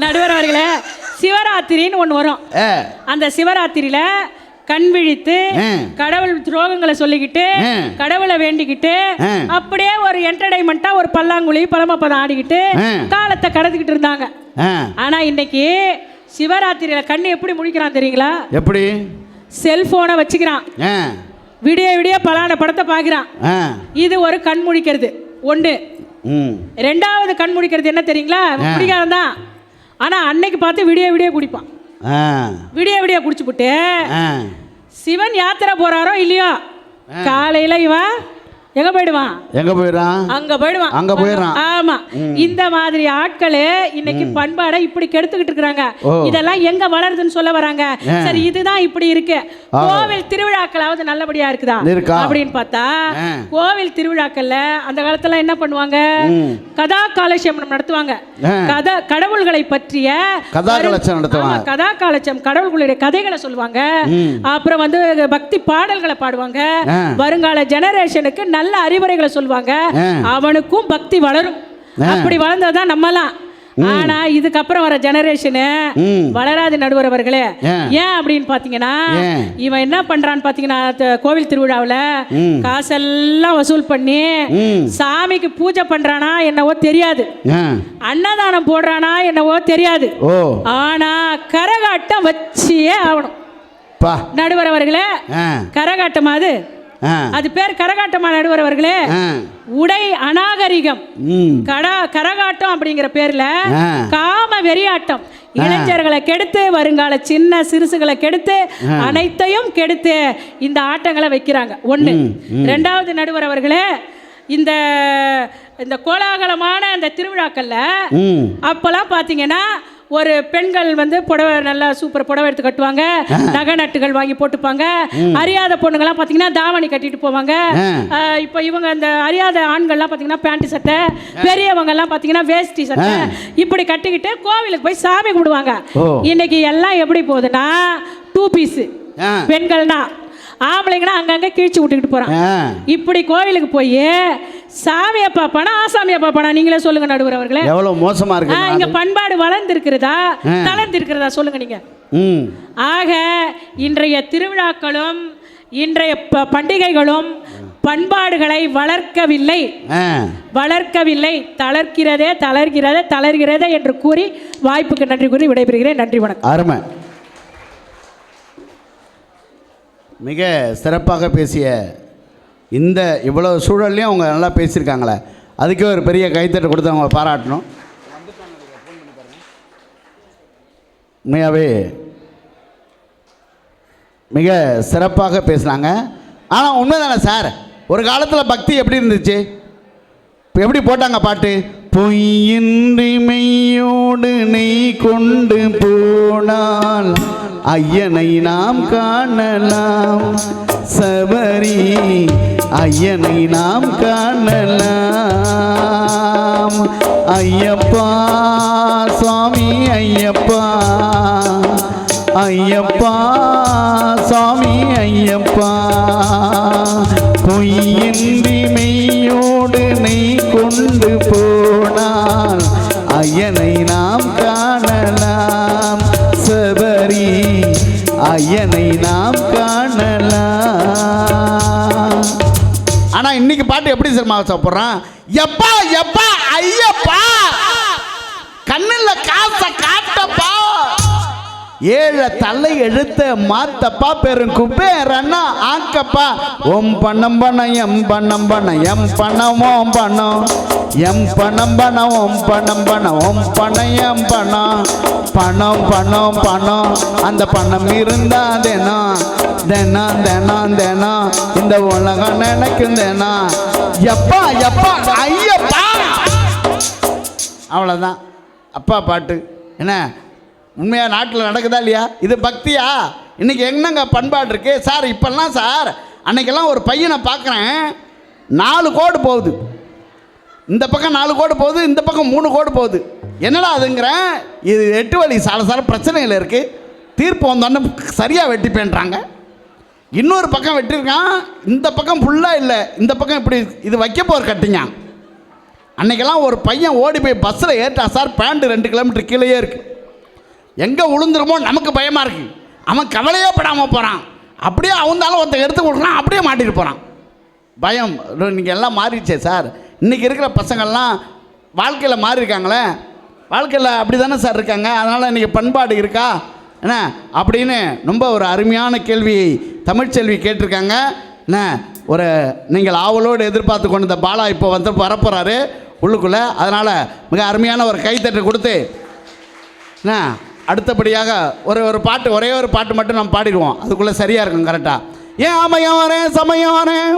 நடுவர் அவர்களே, சிவராத்திரின்னு ஒன்று வரும். அந்த சிவராத்திரியில கண் விழித்து கடவுள் துரோகங்களை சொல்லிக்கிட்டு கடவுளை வேண்டிக்கிட்டு அப்படியே ஒரு என்டர்டைன்மெண்டா ஒரு பல்லாங்குழி பரமபதம் ஆடிக்கிட்டு காலத்தை கடத்திக்கிட்டு இருந்தாங்க. ஆனா இன்னைக்கு சிவராத்திரியில கண்ணு எப்படி முடிக்கிறான் தெரியுங்களா? எப்படி? செல்போனை வச்சுக்கிறான், விடிய விடிய பலான படத்தை பார்க்கிறான். இது ஒரு கண் முழிக்கிறது ஒன்று. ரெண்டாவது கண் முடிக்கிறது என்ன தெரியுங்களா? குடிக்காரன் தான், ஆனா அன்னைக்கு பார்த்து விடிய விடிய குடிப்பான். விடிய விடிய குடிச்சுப்புட்டு சிவன் யாத்திரை போறாரோ இல்லையோ, காலையில இவன் எங்க போயிடுவான்? எங்க போயிடுறான்? அங்க போயிடுவான். அங்க போயிடுறான். ஆமா, இந்த மாதிரி ஆட்களே இன்னைக்கு பண்பாடை இப்படி கெடுத்துக்கிட்டு இருக்காங்க. இதெல்லாம் எங்க வளருதுன்னு சொல்ல வராங்க. சரி, இதுதான் இப்படி இருக்கு. கோவில் திருவிழாக்களாவது நல்லபடியா இருக்குதா அப்படின்னு பார்த்தா, கோவில் திருவிழாக்கள்ல அந்த காலத்துல என்ன பண்ணுவாங்க? கதா காலட்சேபம் நடத்துவாங்க. கடவுள்களை பற்றிய கதா காலட்சேபம், கடவுள்களுடைய கதைகளை சொல்லுவாங்க. அப்புறம் வந்து பக்தி பாடல்களை பாடுவாங்க. வருங்கால ஜெனரேஷனுக்கு நல்ல அறிவுரைகளை சொல்லுவாங்க. அவனுக்கும் பக்தி வளரும். அப்படி வளர்ந்ததான் நம்மலாம். ஆனா இதுக்கப்புறம் வர ஜெனரேஷனு வளராது நடுவர் அவர்களே. ஏன் அப்படின்னு பாத்தீங்கன்னா, இவன் என்ன பண்றான்னு பாத்தீங்கன்னா, கோவில் திருவிழாவில் காசெல்லாம் வசூல் பண்ணி சாமிக்கு பூஜை பண்றானா என்னவோ தெரியாது, அன்னதானம் போடுறானா என்னவோ தெரியாது, ஆனா கரகாட்டம் வச்சியே ஆகணும் நடுவர் அவர்களே. கரகாட்டமாது அது பேர் கரகாட்டமா நடுவர் அவர்களே? உடை அநாகரிகம். கரகாட்டம் அப்படிங்கிற பேர்ல காம வெறியாட்டம், இளைஞர்களை கெடுத்து வருங்கால சின்ன சிறுசுகளை கெடுத்து அனைத்தையும் கெடுத்து இந்த ஆட்டங்களை வைக்கிறாங்க. ஒண்ணு. ரெண்டாவது நடுவர் அவர்களே, இந்த இந்த கோலாகலமான அந்த திருவிழாக்கள்ல அப்பெல்லாம் பாத்தீங்கன்னா ஒரு பெண்கள் வந்து புடவை, நல்லா சூப்பர் புடவை எடுத்து கட்டுவாங்க, நகை நட்டுகள் வாங்கி போட்டுப்பாங்க. அறியாத பொண்ணுங்கள்லாம் பார்த்தீங்கன்னா தாவணி கட்டிட்டு போவாங்க. இப்போ இவங்க இந்த அறியாத ஆண்கள்லாம் பார்த்தீங்கன்னா பேண்ட் சட்டை, பெரியவங்கெல்லாம் பார்த்தீங்கன்னா வேஷ்டி சட்டை இப்படி கட்டிக்கிட்டு கோவிலுக்கு போய் சாமி கும்பிடுவாங்க. இன்னைக்கு எல்லாம் எப்படி போகுதுன்னா, 2 பீஸ் பெண்கள்னா, ஆம்பளைங்கன்னா அங்கங்கே கீழ்ச்சி விட்டுக்கிட்டு போகிறான். இப்படி கோவிலுக்கு போய் சாமியை பார்ப்பானா ஆசாமியை பார்ப்பானா? நீங்களே சொல்லுங்க நடுவர் அவர்களே. எவ்வளோ மோசமா இருக்கு. இங்க பண்பாடு வளர்ந்திருக்கிறதா தளர்ந்திருக்கிறதா சொல்லுங்க நீங்க. ஆக இன்றைய திருவிழாக்களும் இன்றைய பண்டிகைகளும் பண்பாடுகளை வளர்க்கவில்லை, தளர்கிறதே என்று கூறி வாய்ப்புக்கு நன்றி கூறி விடைபெறுகிறேன். நன்றி, வணக்கம். அருமை. மிக சிறப்பாக பேசிய இந்த இவ்வளோ சூழல்லையும் அவங்க நல்லா பேசியிருக்காங்களே, அதுக்கே ஒரு பெரிய கைத்தட்டு கொடுத்து அவங்களை பாராட்டணும். உண்மையாகவே மிக சிறப்பாக பேசினாங்க. ஆனால் உண்மைதானே சார், ஒரு காலத்தில் பக்தி எப்படி இருந்துச்சு? இப்போ எப்படி போட்டாங்க பாட்டு? பொய்யின்றி மெய்யோடு நெய் கொண்டு போனால் ஐயனை நாம் காணலாம், சபரி ஐயனை நாம் காணலாம். ஐயப்பா சுவாமி ஐயப்பா, ஐயப்பா சுவாமி ஐயப்பா, பொய்யின்றி மெய்யோடு நெய் கொண்டு போனால் ஐயனை நாம் காணலாம், சபரி ஐயனை நாம் காணலாம். ஆனா இன்னைக்கு பாட்டு எப்படி சினிமா சாப்பிட்றான்? எப்பா எப்பா ஐயப்பா, கண்ணுல காசை காட்டப்பா, ஏழ தலை எழுத்த மாத்தப்பா, பெரும் குபேரண்ணா ஆக்கப்பா, ஓம் பணம் பணம் எம் பணம் பணம் எம் பணம் ஓம் பணம் எம் பணம் பணம் ஓம் பணம் பணம் ஓம் பணம் எம் பணம் பணம் பணம் பணம். அந்த பணம் இருந்தா தினம் தினம் தினம் தினம் இந்த உலகம் நினைக்கும் தினம் எப்பா எப்பா ஐயப்பா. அவ்வளோதான் அப்பா பாட்டு. என்ன உண்மையாக நாட்டில் நடக்குதா இல்லையா? இது பக்தியா? இன்றைக்கி என்னங்க பண்பாடு இருக்குது சார்? இப்போல்லாம் சார், அன்றைக்கெல்லாம் ஒரு பையனை பார்க்குறேன், 4 கோடு போகுது, இந்த பக்கம் 4 கோடு போகுது, இந்த பக்கம் 3 கோடு போகுது. என்னடா அதுங்கிறேன். இது 8 வழி சால பிரச்சனைகள் இருக்குது, தீர்ப்பு வந்தோன்னு சரியாக வெட்டிப்பேன்றாங்க. இன்னொரு பக்கம் வெட்டியிருக்கான், இந்த பக்கம் ஃபுல்லாக இல்லை, இந்த பக்கம் இப்படி இது வைக்க போகிற கட்டிங்க. அன்றைக்கெல்லாம் ஒரு பையன் ஓடி போய் பஸ்ஸில் ஏற்றா சார், பேண்ட்டு 2 கிலோமீட்டர் கீழேயே இருக்குது, எங்கே விழுந்துருமோ நமக்கு பயமாக இருக்குது. அவன் கவலையே படாமல் போகிறான். அப்படியே அவந்தாலும் ஒருத்தன் எடுத்து விட்றான், அப்படியே மாட்டிட்டு போகிறான். பயம். நீங்கள் எல்லாம் மாறிடுச்சே சார். இன்றைக்கி இருக்கிற பசங்கள்லாம் வாழ்க்கையில் மாறி இருக்காங்களே, வாழ்க்கையில் அப்படி தானே சார் இருக்காங்க. அதனால் இன்றைக்கி பண்பாடு இருக்கா என்ன அப்படின்னு ரொம்ப ஒரு அருமையான கேள்வியை தமிழ்ச்செல்வி கேட்டிருக்காங்க. என்ன ஒரு நீங்கள் ஆவலோடு எதிர்பார்த்து கொண்டு இந்த பாலா இப்போ வந்து வரப்போகிறாரு உள்ளுக்குள்ளே. அதனால் மிக அருமையான ஒரு கைத்தட்டு கொடுத்து என்ன அடுத்தபடியாக ஒரு பாட்டு, ஒரே ஒரு பாட்டு மட்டும் நம்ம பாடிடுவோம், அதுக்குள்ளே சரியாக இருக்கும் கரெக்டாக. ஏன் அமையம் வரேன் சமயம் வரேன்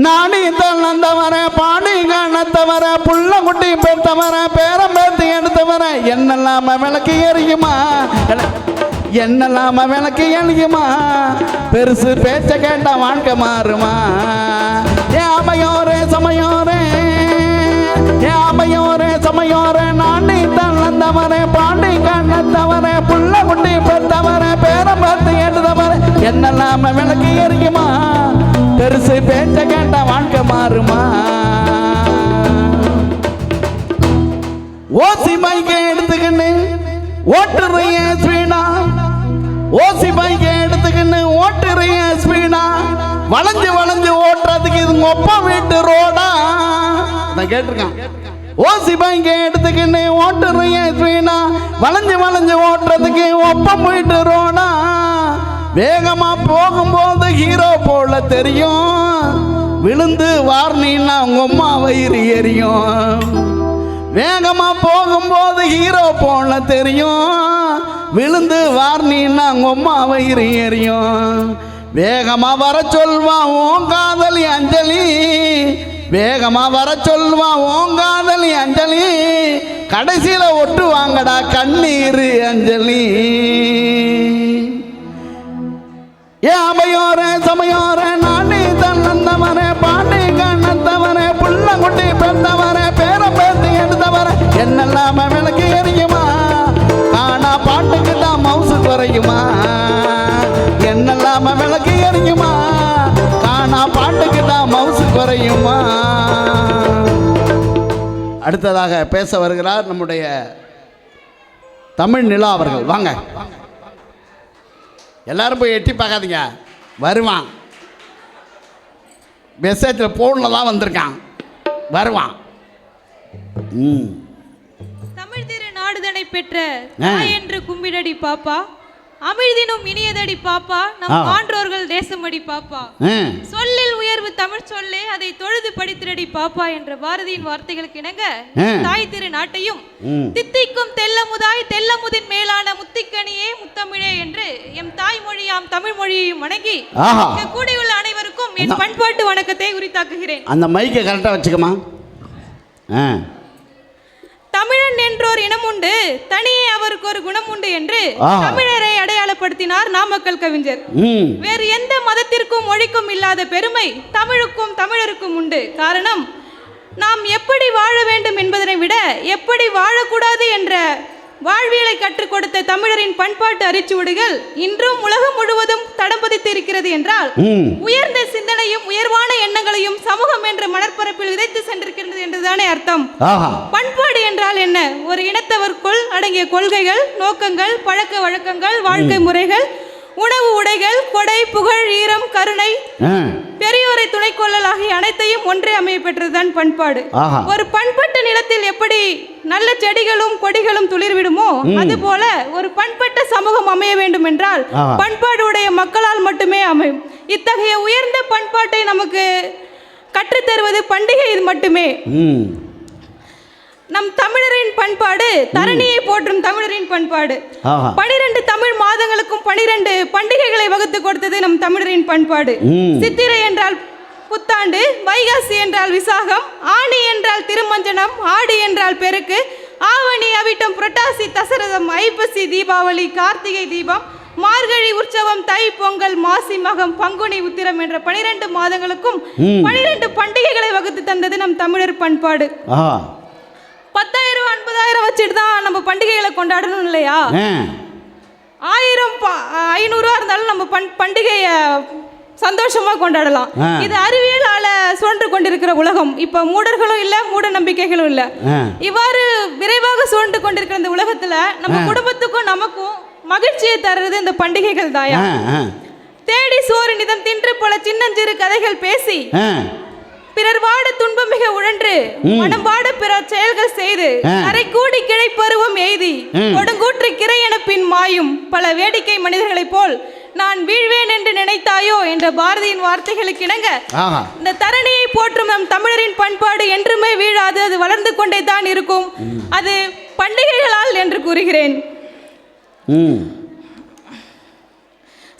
நானே தந்தவர பாடி காணத்தவர புள்ள குட்டி பெற்றவர பேரம் பேர்த்து எடுத்தவர என்னெல்லாம விளக்கு எரியுமா, என்னெல்லாம விளக்கு எரியுமா, பெருசு பேச்ச கேட்ட வாழ்க்கை மாறுமா. ஏன் அமையோரே சமையோரே, ஏன் அமையோரே சமையோரே நானே தந்தவர பாடி காணத்தவர புள்ள குட்டி பெற்றவர பேரம் பார்த்து எடுத்தவர என்னெல்லாம விளக்கு எரியுமா, பெருசு பேச்ச கேட்ட வாழ்க்கை மாறுமா. ஓசி பைக்கை எடுத்துக்கின்னு ஓட்டுறைய ஸ்பீடா, ஓசி பைக்கை எடுத்துக்கின்னு ஓட்டுறைய ஸ்பீடா, வளைஞ்சு வளைஞ்சு ஓட்டுறதுக்கு இது ஒப்ப வீட்டு ரோடா. நான் கேட்டிருக்கேன். ஓசி பைக்கை எடுத்துக்கின்னு ஓட்டுறைய ஸ்பீடா, வளைஞ்சு வளைஞ்சு ஓட்டுறதுக்கு ஒப்ப வீட்டு ரோடா. வேகமா போகும்போது ஹீரோ போல தெரியும், விழுந்து வார்னின்னா உங்க அம்மா வயிறு எரியும். வேகமா போகும்போது ஹீரோ போல தெரியும், விழுந்து வார்னின்னா உங்க அம்மா வயிறு எரியும். வேகமா வர சொல்வான் உன் காதலி அஞ்சலி, வேகமா வர சொல்வான் உன் காதலி அஞ்சலி, கடைசியில ஒட்டு வாங்கடா கண்ணீர் அஞ்சலி. ஏ அவையோரே சமையோரே நானே தந்தவரே பாண்டி கண்ணத்தவரே புள்ள குட்டி பெற்றவரே பேரம் பேர்த்து எடுத்தவர என்னெல்லாம விளக்கு எரியுமா, காணா பாட்டுக்கு தான் மவுசு குறையுமா, என்னெல்லாம விளக்கு எரியுமா, காணா பாட்டுக்கு தான் மவுசு குறையுமா. அடுத்ததாக பேச வருகிறார் நம்முடைய தமிழ் நிலா அவர்கள். வாங்க, எல்லாரும் போய் எட்டி பார்க்காதீங்க, வருவான். மெசேஜில் போனில் தான் வந்திருக்கான், வருவான். தமிழ் திரு நாடுதனை பெற்ற என்று கும்பிடடி பாப்பா, அமிழ்தினும் இனியதடி பாப்பா, நம் ஆன்றோர்கள் தேசமடி பாப்பா, சொல்லில் உயர்வு தமிழ் சொல்லே அதை தொழுது படித்திரடி பாப்பா என்ற பாரதியின் வார்த்தைகளுக்கு இணங்க தாய் திரு நாட்டையும் தித்திக்கும் தெல்லமுதாய் தெல்லமுதின் மேலான முத்திக்கனியே முத்தமிழே என்று எம் தாய்மொழியாம் தமிழ் மொழியையும் வணங்கி கூடியுள்ள அனைவருக்கும் என் பண்பாட்டு வணக்கத்தை உரித்தாக்குகிறேன். அந்த மைக்கை கரெக்டாக வச்சுக்கமா. தமிழன் என்றோர் இனம் உண்டு, தனியே அவருக்கு ஒரு குணம் உண்டு என்று தமிழரை அடையாளப்படுத்தினார் நாமக்கல் கவிஞர். வேறு எந்த மதத்திற்கும் மொழிக்கும் இல்லாத பெருமை தமிழுக்கும் தமிழருக்கும் உண்டு. காரணம், நாம் எப்படி வாழ வேண்டும் என்பதனை விட எப்படி வாழக்கூடாது என்ற வாழ்வியலை கற்றுக் கொடுத்த தமிழரின் பண்பாட்டு அரிச்சுவடுகள் இன்றும் உலகம் முழுவதும் தடம் பதித்து இருக்கிறது என்றால் உயர்ந்த சிந்தனையும் உயர்வான எண்ணங்களையும் சமூகம் என்ற மணற்பரப்பில் விதைத்து சென்றிருக்கிறது என்றுதானே அர்த்தம். பண்பாடு என்றால் என்ன? ஒரு இனத்தவருக்குள் அடங்கிய கொள்கைகள், நோக்கங்கள், பழக்க வழக்கங்கள், வாழ்க்கை முறைகள், உணவு, உடைகள், கொடை, புகழ், ஈரம், கருணை, பெரியோரை துணை கொள்ளல் ஆகிய அனைத்தையும் ஒன்றே அமைய பெற்றதுதான் பண்பாடு. ஒரு பண்பட்ட நிலத்தில் எப்படி நல்ல செடிகளும் கொடிகளும் துளிர்விடுமோ அதுபோல ஒரு பண்பட்ட சமூகம் அமைய வேண்டும் என்றால் பண்பாடு உடைய மக்களால் மட்டுமே அமையும். இத்தகைய உயர்ந்த பண்பாட்டை நமக்கு கற்றுத்தருவது பண்டிகை இது மட்டுமே. நம் தமிழரின் பண்பாடு தரணியை போற்றும் தமிழரின் பண்பாடு. 12 தமிழ் மாதங்களுக்கும் 12 பண்டிகைகளை வகுத்து கொடுத்தது நம் தமிழரின் பண்பாடு. சித்திரை என்றால் புத்தாண்டு, வைகாசி என்றால் விசாகம், ஆனி என்றால் திருமஞ்சனம், ஆடி என்றால் பெருக்கு, ஆவணி, அவிட்டம், புரட்டாசி, தசரதம், ஐப்பசி, தீபாவளி, கார்த்திகை தீபம், மார்கழி உற்சவம், தை பொங்கல், மாசி மகம், பங்குனி உத்திரம் என்ற 12 மாதங்களுக்கும் 12 பண்டிகைகளை வகுத்து தந்தது நம் தமிழர் பண்பாடு. 10,000 50,000 வச்சுட்டு தான் நம்ம பண்டிகைகளை கொண்டாடணும் இல்லையா? 1000 500 இருந்தாலும் நம்ம பண்டிகையை சந்தோஷமா கொண்டாடலாம். இது அறிவியலால சுழன்று கொண்டிருக்கிற உலகம். இப்ப மூடர்களும் இல்ல, மூட நம்பிக்கைகளும் இல்ல. இவ்வாறு விரைவாக சுழன்று கொண்டிருக்கிற இந்த உலகத்துல நம்ம குடும்பத்துக்கும் நமக்கும் மகிழ்ச்சியை தர்றது இந்த பண்டிகைகள் தாயா. தேடி நிதம் தின்று பல சின்னஞ்சிறு கதைகள் பேசி பிறர் வாட துன்பம் மிக உழன்று மனம் வாட பிற செயல்கள் செய்து அரை கூடி கிளை பருவம் எய்தி கொடுங்கூற்று கிரையென பின் மாயும் பல வேடிக்கை மனிதர்களைப் போல் நான் வீழ்வேன் என்று நினைத்தாயோ என்ற பாரதியின் வார்த்தைகளுக்கு இணங்க இந்த தரணியை போற்றும் நம் தமிழரின் பண்பாடு என்றுமே வீழாது, அது வளர்ந்து கொண்டே தான் இருக்கும். அது பண்டிகைகளால் என்று கூறுகிறேன்.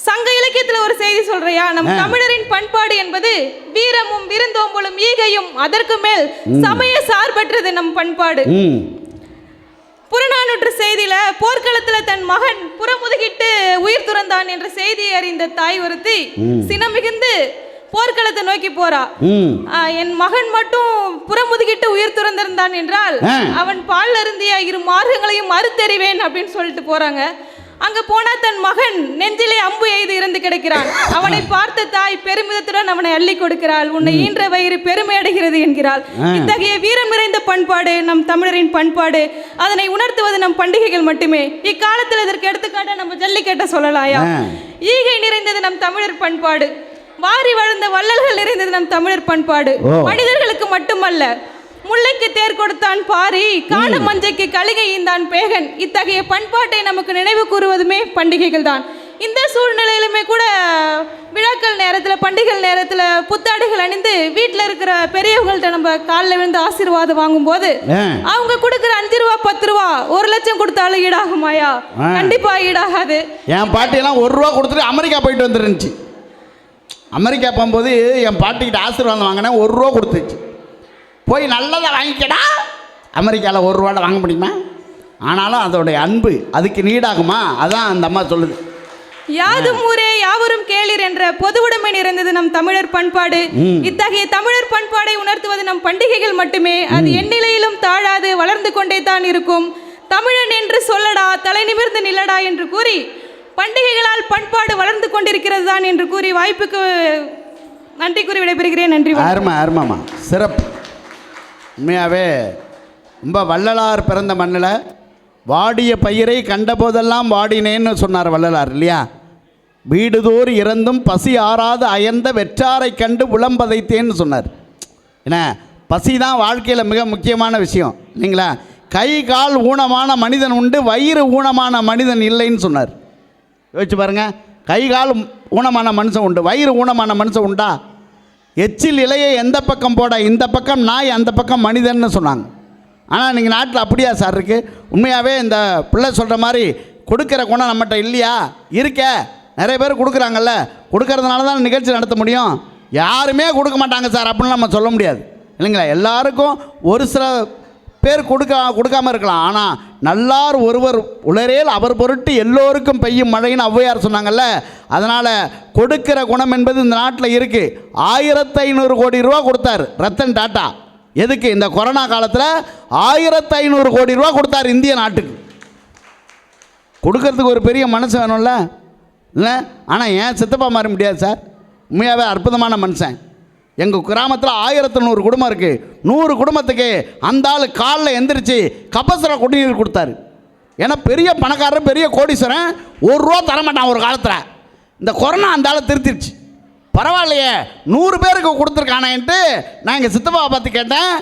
சங்க இலக்கியத்துல ஒரு செய்தி சொல்றியா, நம் தமிழரின் பண்பாடு என்பது வீரமும் விருந்தோம்பலும் ஈகையும் அதற்கு மேல் சமய சார்பற்றது நம் பண்பாடு. புறநானூற்று செய்தியில போர்க்களத்துல தன் மகன் புறமுதுகிட்டு உயிர் துறந்தான் என்ற செய்தியை அறிந்த தாய் ஒருத்தி சினம் மிகுந்து போர்க்களத்தை நோக்கி போறா. என் மகன் மட்டும் புறமுதுகிட்டு உயிர் துறந்திருந்தான் என்றால் அவன் பால் அருந்திய 2 மார்க்கங்களையும் மறுத்தெறிவேன் அப்படின்னு சொல்லிட்டு போறாங்க. அங்க போனா தன் மகன் நெஞ்சிலே அம்பு எய்து இறந்து கிடக்கிறான். அவனை பார்த்த தாய் பெருமிதத்துடன் அவனை அள்ளி கொடுக்கிறாள். உன்னை ஈன்ற வயிறு பெருமை அடைகிறது என்கிறாள். இத்தகைய வீரம் நிறைந்த பண்பாடு நம் தமிழரின் பண்பாடு. அதனை உணர்த்துவது நம் பண்டிகைகள் மட்டுமே. இக்காலத்தில் இதற்கு எடுத்துக்காட்ட நம்ம ஜல்லிக்கட்டை சொல்லலாயா. ஈகை நிறைந்தது நம் தமிழர் பண்பாடு. வாரி வளர்ந்த வள்ளல்கள் நிறைந்தது நம் தமிழர் பண்பாடு. மனிதர்களுக்கு மட்டுமல்ல, முல்லைக்கு தேர் கொடுத்தான் பாரி, காடு மஞ்சைக்கு கலிகை ஈந்தான் பேகன். இத்தகைய பண்பாட்டை நமக்கு நினைவு கூறுவதுமே பண்டிகைகள் தான். இந்த சூழ்நிலையிலுமே கூட விழாக்கள் நேரத்தில் பண்டிகை நேரத்தில் புத்தாடைகள் அணிந்து வீட்டில் இருக்கிற பெரியவங்கள்ட்ட நம்ம காலில் விழுந்து ஆசீர்வாதம் வாங்கும்போது அவங்க கொடுக்குற 5 ரூபா 10 ரூபா 1 லட்சம் கொடுத்தாலும் ஈடாகுமாயா? கண்டிப்பா ஈடாகாது. என் பாட்டியெல்லாம் 1 ரூபா கொடுத்துட்டு அமெரிக்கா போயிட்டு வந்துருந்துச்சு. அமெரிக்கா போகும்போது என் பாட்டிக்கிட்ட ஆசீர்வாதம் வாங்கினேன். 1 ரூபா கொடுத்துச்சு. போய் நல்லதை வாங்கிக்கடா. அமெரிக்காவில் 1 ரூபாவில் வாங்க முடியுமா? ஆனாலும் அதோடைய அன்பு அதுக்கு நீடாகுமா? அதான் அந்த அம்மா சொல்லுது. யாதும் ஊரே யாவரும் கேளீர் என்ற பொதுவுடைமை நிறைந்தது நம் தமிழர் பண்பாடு. இத்தகைய தமிழர் பண்பாடை உணர்த்துவது நம் பண்டிகைகள் மட்டுமே. அது எந்நிலையிலும் தாழாது வளர்ந்து கொண்டே தான் இருக்கும். தமிழன் என்று சொல்லடா, தலை நிமிர்ந்து நில்லடா என்று கூறி பண்டிகைகளால் பண்பாடு வளர்ந்து கொண்டிருக்கிறது தான் என்று கூறி வாய்ப்புக்கு நன்றி கூறி விடைபெறுகிறேன். நன்றி. அருமாமா சிறப்பு. உண்மையாகவே ரொம்ப வள்ளலார் பிறந்த மண்ணில் வாடிய பயிரை கண்டபோதெல்லாம் வாடினேன்னு சொன்னார் வள்ளலார் இல்லையா? வீடுதோறு இறந்தும் பசி ஆறாது அயர்ந்த வெற்றாரை கண்டு உளம்பதைத்தேன்னு சொன்னார். ஏன்னா பசி தான் வாழ்க்கையில் மிக முக்கியமான விஷயம் இல்லைங்களா? கை கால் ஊனமான மனிதன் உண்டு, வயிறு ஊனமான மனிதன் இல்லைன்னு சொன்னார். யோசிச்சு பாருங்கள், கை கால் ஊனமான மனுஷன் உண்டு, வயிறு ஊனமான மனுஷன் உண்டா? எச்சில் இலையை எந்த பக்கம் போட, இந்த பக்கம் நாய் அந்த பக்கம் மனிதன்னு சொன்னாங்க. ஆனால் நீங்கள் நாட்டில் அப்படியா சார் இருக்குது? உண்மையாகவே இந்த பிள்ளை சொல்கிற மாதிரி கொடுக்குற குணம் நம்மகிட்ட இல்லையா? இருக்க நிறைய பேர் கொடுக்குறாங்கல்ல, கொடுக்கறதுனால தான் நிகழ்ச்சி நடத்த முடியும். யாருமே கொடுக்க மாட்டாங்க சார் அப்படின்னு நம்ம சொல்ல முடியாது இல்லைங்களா? எல்லாருக்கும் ஒரு சில பேர் கொடுக்காமல் இருக்கலாம். ஆனால் நல்லார் ஒருவர் உளரேல் அவர் பொருட்டு எல்லோருக்கும் பெய்யும் மழைன்னு ஔவையார் சொன்னாங்கல்ல. அதனால் கொடுக்கிற குணம் என்பது இந்த நாட்டில் இருக்குது. 1500 கோடி ரூபா கொடுத்தார் ரத்தன் டாட்டா. எதுக்கு? இந்த கொரோனா காலத்தில் 1500 கோடி ரூபா கொடுத்தார் இந்திய நாட்டுக்கு. கொடுக்கறதுக்கு ஒரு பெரிய மனசு வேணும்ல இல்லை? ஆனால் ஏன் சித்தப்பா மாற முடியாது சார்? உண்மையாகவே அற்புதமான மனுஷன். எங்கள் கிராமத்தில் 1100 குடும்பம் இருக்குது. 100 குடும்பத்துக்கு அந்த ஆள் காலில் எந்திரிச்சு கபசுர குடிநீர் கொடுத்தாரு. ஏன்னா பெரிய பணக்காரர், பெரிய கோடீஸ்வரன் 1 ரூபா தரமாட்டான் ஒரு காலத்தில். இந்த கொரோனா அந்த ஆளை திருத்திருச்சு. பரவாயில்லையே 100 பேருக்கு கொடுத்துருக்கானேன்ட்டு நான் எங்கள் சித்தப்பாவை பார்த்து கேட்டேன்,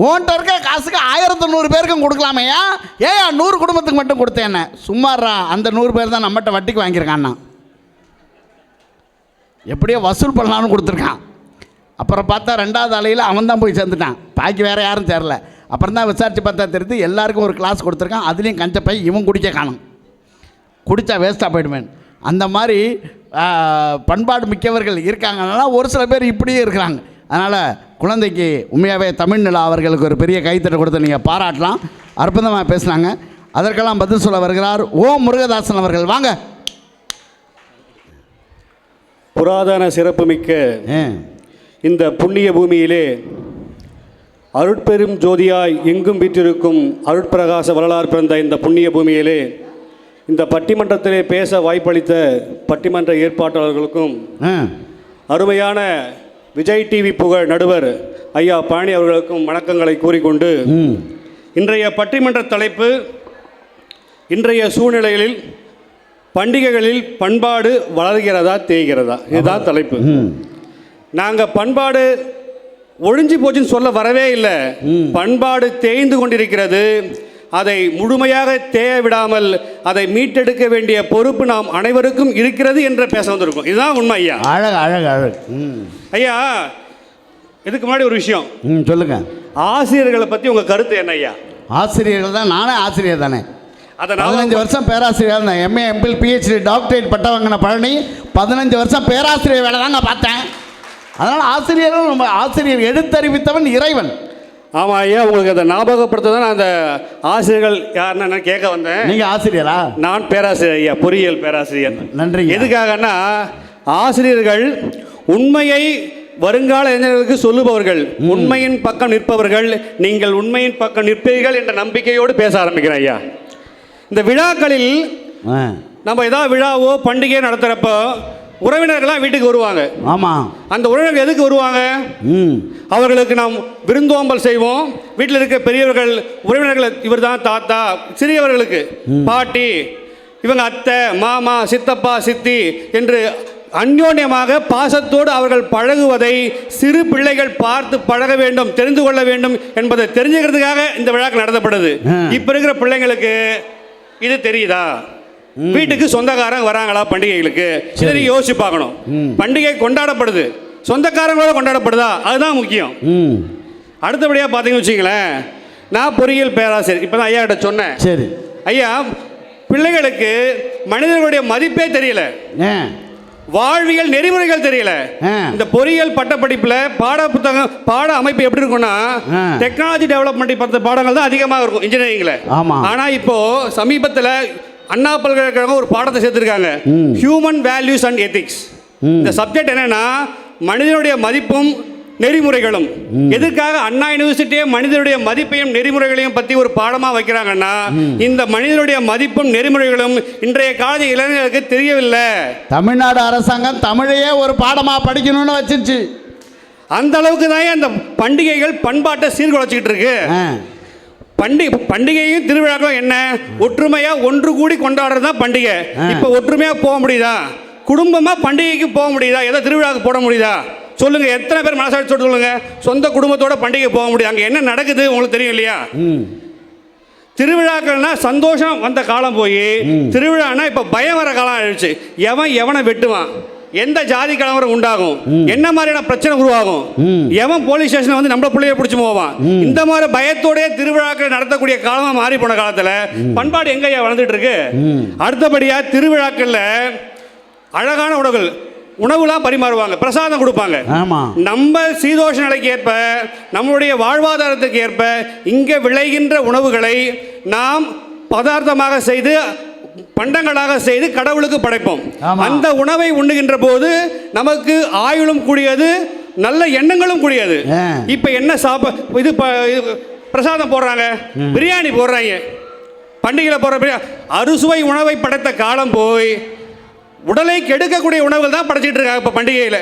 ஓன்ட்ட இருக்க காசுக்கு 1100 பேருக்கும் கொடுக்கலாமையா? ஏன் 100 குடும்பத்துக்கு மட்டும் கொடுத்தேன்? சும்மாறா, அந்த 100 பேர் தான் நம்மகிட்ட வட்டிக்கு வாங்கியிருக்கான்னா, எப்படியோ வசூல் பண்ணலான்னு கொடுத்துருக்கான். அப்புறம் பார்த்தா 2வது அலையில் அவன் தான் போய் சேர்ந்துட்டான். பாக்கி வேறு யாரும் சேரல. அப்புறம் தான் விசாரித்து பார்த்தா தெரிஞ்சு எல்லாருக்கும் ஒரு கிளாஸ் கொடுத்துருக்கான். அதுலேயும் கஞ்சப்பை இவன் குடிக்க காணும். குடித்தா வேஸ்ட்டாக போயிடுவேன். அந்த மாதிரி பண்பாடு மிக்கவர்கள் இருக்காங்கனால ஒரு சில பேர் இப்படியே இருக்கிறாங்க. அதனால் குழந்தைக்கு உண்மையாகவே தமிழ்நிலா அவர்களுக்கு ஒரு பெரிய கைத்தட்டை கொடுத்து நீங்கள் பாராட்டலாம். அற்புதமாக பேசுனாங்க. அதற்கெல்லாம் பதில் சொல்ல வருகிறார் ஓ முருகதாசன் அவர்கள். வாங்க. புராதன சிறப்புமிக்க இந்த புண்ணிய பூமியிலே அருட்பெரும் ஜோதியாய் எங்கும் வீற்றிருக்கும் அருட்பிரகாச வரலாறு பிறந்த இந்த புண்ணிய பூமியிலே இந்த பட்டிமன்றத்திலே பேச வாய்ப்பளித்த பட்டிமன்ற ஏற்பாட்டாளர்களுக்கும் அருமையான விஜய் டிவி புகழ் நடுவர் ஐயா பழனி அவர்களுக்கும் வணக்கங்களை கூறிக்கொண்டு, இன்றைய பட்டிமன்ற தலைப்பு இன்றைய சூழ்நிலைகளில் பண்டிகைகளில் பண்பாடு வளர்கிறதா தேய்கிறதா, இதுதான் தலைப்பு. நாங்கள் பண்பாடு ஒழிஞ்சு போச்சுன்னு சொல்ல வரவே இல்லை. பண்பாடு தேய்ந்து கொண்டிருக்கிறது. அதை முழுமையாக தேய விடாமல் அதை மீட்டெடுக்க வேண்டிய பொறுப்பு நாம் அனைவருக்கும் இருக்கிறது என்று பேச வந்திருக்கோம். இதுதான் உண்மை ஐயா. அழகு அழகு அழகு. ஐயா, இதுக்கு முன்னாடி ஒரு விஷயம் சொல்லுங்க. ஆசிரியர்களை பற்றி உங்கள் கருத்து என்ன ஐயா? ஆசிரியர்கள் தான், நானே ஆசிரியர் தானே. அதை 15 வருஷம் பேராசிரியர் இருந்தேன். எம்ஏ எம்பில் பிஹெச்டி டாக்டரேட் பட்டம் வாங்கின பழனி 15 வருஷம் பேராசிரியர் வேலை தாங்க பார்த்தேன். அதனால் ஆசிரியர்கள் நம்ம ஆசிரியர் எடுத்தறிவித்தவன் இறைவன். ஆமாம் ஐயா, உங்களுக்கு அதை ஞாபகப்படுத்த தான் நான் அந்த ஆசிரியர்கள் யாருன்னு கேட்க வந்தேன். நீங்கள் ஆசிரியரா? நான் பேராசிரியர் ஐயா, பொறியியல் பேராசிரியர். நன்றி. எதுக்காகன்னா, ஆசிரியர்கள் உண்மையை வருங்கால இளைஞர்களுக்கு சொல்லுபவர்கள், உண்மையின் பக்கம் நிற்பவர்கள். நீங்கள் உண்மையின் பக்கம் நிற்பீர்கள் என்ற நம்பிக்கையோடு பேச ஆரம்பிக்கிறேன் ஐயா. இந்த விழாக்களில் நம்ம ஏதாவது விழாவோ பண்டிகையோ நடத்துகிறப்போ உறவினர்கள்லாம் வீட்டுக்கு வருவாங்க. ஆமாம். அந்த உறவினர்கள் எதுக்கு வருவாங்க? அவர்களுக்கு நாம் விருந்தோம்பல் செய்வோம். வீட்டில் இருக்க பெரியவர்கள் உறவினர்கள், இவர் தான் தாத்தா, சிறியவர்களுக்கு பாட்டி, இவங்க அத்தை, மாமா, சித்தப்பா, சித்தி என்று அந்யோன்யமாக பாசத்தோடு அவர்கள் பழகுவதை சிறு பிள்ளைகள் பார்த்து பழக வேண்டும், தெரிந்து கொள்ள வேண்டும் என்பதை தெரிஞ்சுக்கிறதுக்காக இந்த விழாக்கள் நடத்தப்படுது. இப்போ இருக்கிற பிள்ளைங்களுக்கு இது தெரியுதா? வீட்டுக்கு சொந்தக்காரங்க வராங்களா பண்டிகைகளுக்கு? இதை யோசிச்சு பார்க்கணும். பண்டிகை கொண்டாடப்படுது, சொந்தக்காரங்களோட கொண்டாடப்படுதா? அதுதான் முக்கியம். அடுத்தபடியாக பார்த்தீங்கன்னு வச்சுங்களேன், நான் பொறியியல் பேராசிரியர். இப்போ தான் ஐயா கிட்ட சொன்னேன். சரி ஐயா, பிள்ளைகளுக்கு மனிதர்களுடைய மதிப்பே தெரியல, வாழ்வியல் நெறிமுறைகள் தெரியல. இந்த பொறியியல் பட்டப்படிப்புல பாட புத்தகம், பாட அமைப்பு எப்படி இருக்கும்னா, டெக்னாலஜி டெவலப்மெண்ட் பத்த பாடங்கள் தான் அதிகமாக இருக்கும் இன்ஜினியரிங்ல. ஆனா இப்போ சமீபத்தில் அண்ணா பல்கலைக்கழகம் ஒரு பாடத்தை சேர்த்திருக்காங்க, ஹியூமன் வேல்யூஸ் அண்ட் எத்திக்ஸ். இந்த சப்ஜெக்ட் என்னன்னா, மனிதனுடைய மதிப்பும் நெறிமுறைகளும். எதற்காக அண்ணா யூனிவர்சிட்டியே மனிதனுடைய மதிப்பையும் நெறிமுறைகளையும் பற்றி ஒரு பாடமாக வைக்கிறாங்கன்னா, இந்த மனிதனுடைய மதிப்பும் நெறிமுறைகளும் இன்றைய கால இளைஞர்களுக்கு தெரியவில்லை. தமிழ்நாடு அரசாங்கம் தமிழையே ஒரு பாடமாக படிக்கணும்னு வச்சிருச்சு. அந்த அளவுக்கு தான் அந்த பண்டிகைகள் பண்பாட்டை சீர்குலைச்சிக்கிட்டு இருக்கு. பண்டிகையும் திருவிழாக்களும் என்ன, ஒற்றுமையா ஒன்று கூடி கொண்டாடுறது தான் பண்டிகை. இப்போ ஒற்றுமையா போக முடியுதா? குடும்பமா பண்டிகைக்கு போக முடியுதா? ஏதோ திருவிழாவுக்கு போட முடியுதா? சொல்லுங்க, எத்தனை பேர் மனசாட்சி சொல்லுங்க சொந்த குடும்பத்தோட பண்டிகை போக முடியும்? அங்கே என்ன நடக்குது உங்களுக்கு தெரியும் இல்லையா? திருவிழாக்கள்னா சந்தோஷம் வந்த காலம் போய் திருவிழானா இப்போ பயம் வர காலம் ஆயிடுச்சு. எவனை வெட்டுவான், எந்த ஜாதி கலவரம் உண்டாகும், என்ன மாதிரியான பிரச்சனை உருவாகும், எவன் போலீஸ் ஸ்டேஷன் வந்து நம்மள பிள்ளைய பிடிச்சி போவான், இந்த மாதிரி பயத்தோடய திருவிழாக்கள் நடத்தக்கூடிய காலமாக மாறி போன காலத்தில் பண்பாடு எங்கேயா வளர்ந்துட்டு இருக்கு? அடுத்தபடியாக திருவிழாக்கள்ல அழகான உணவுலாம் பரிமாறுவாங்க, பிரசாதம் கொடுப்பாங்க. நம்ம சீதோஷ நிலைக்கு ஏற்ப, நம்மளுடைய வாழ்வாதாரத்துக்கு ஏற்ப இங்கே விளைகின்ற உணவுகளை நாம் பதார்த்தமாக செய்து பண்டங்களாக செய்து கடவுளுக்கு படைப்போம். அந்த உணவை உண்ணுகின்ற போது நமக்கு ஆயுளும் கூடியது, நல்ல எண்ணங்களும் கூடியது. இப்ப என்ன இது பிரசாதம் போடுறாங்க, பிரியாணி போடுறாங்க, பண்டிகையில போடுற அறுசுவை உணவை படைத்த காலம் போய் உடலை கெடுக்கக்கூடிய உணவுகள் தான் படைச்சிட்டு இருக்காங்க இப்ப பண்டிகையில.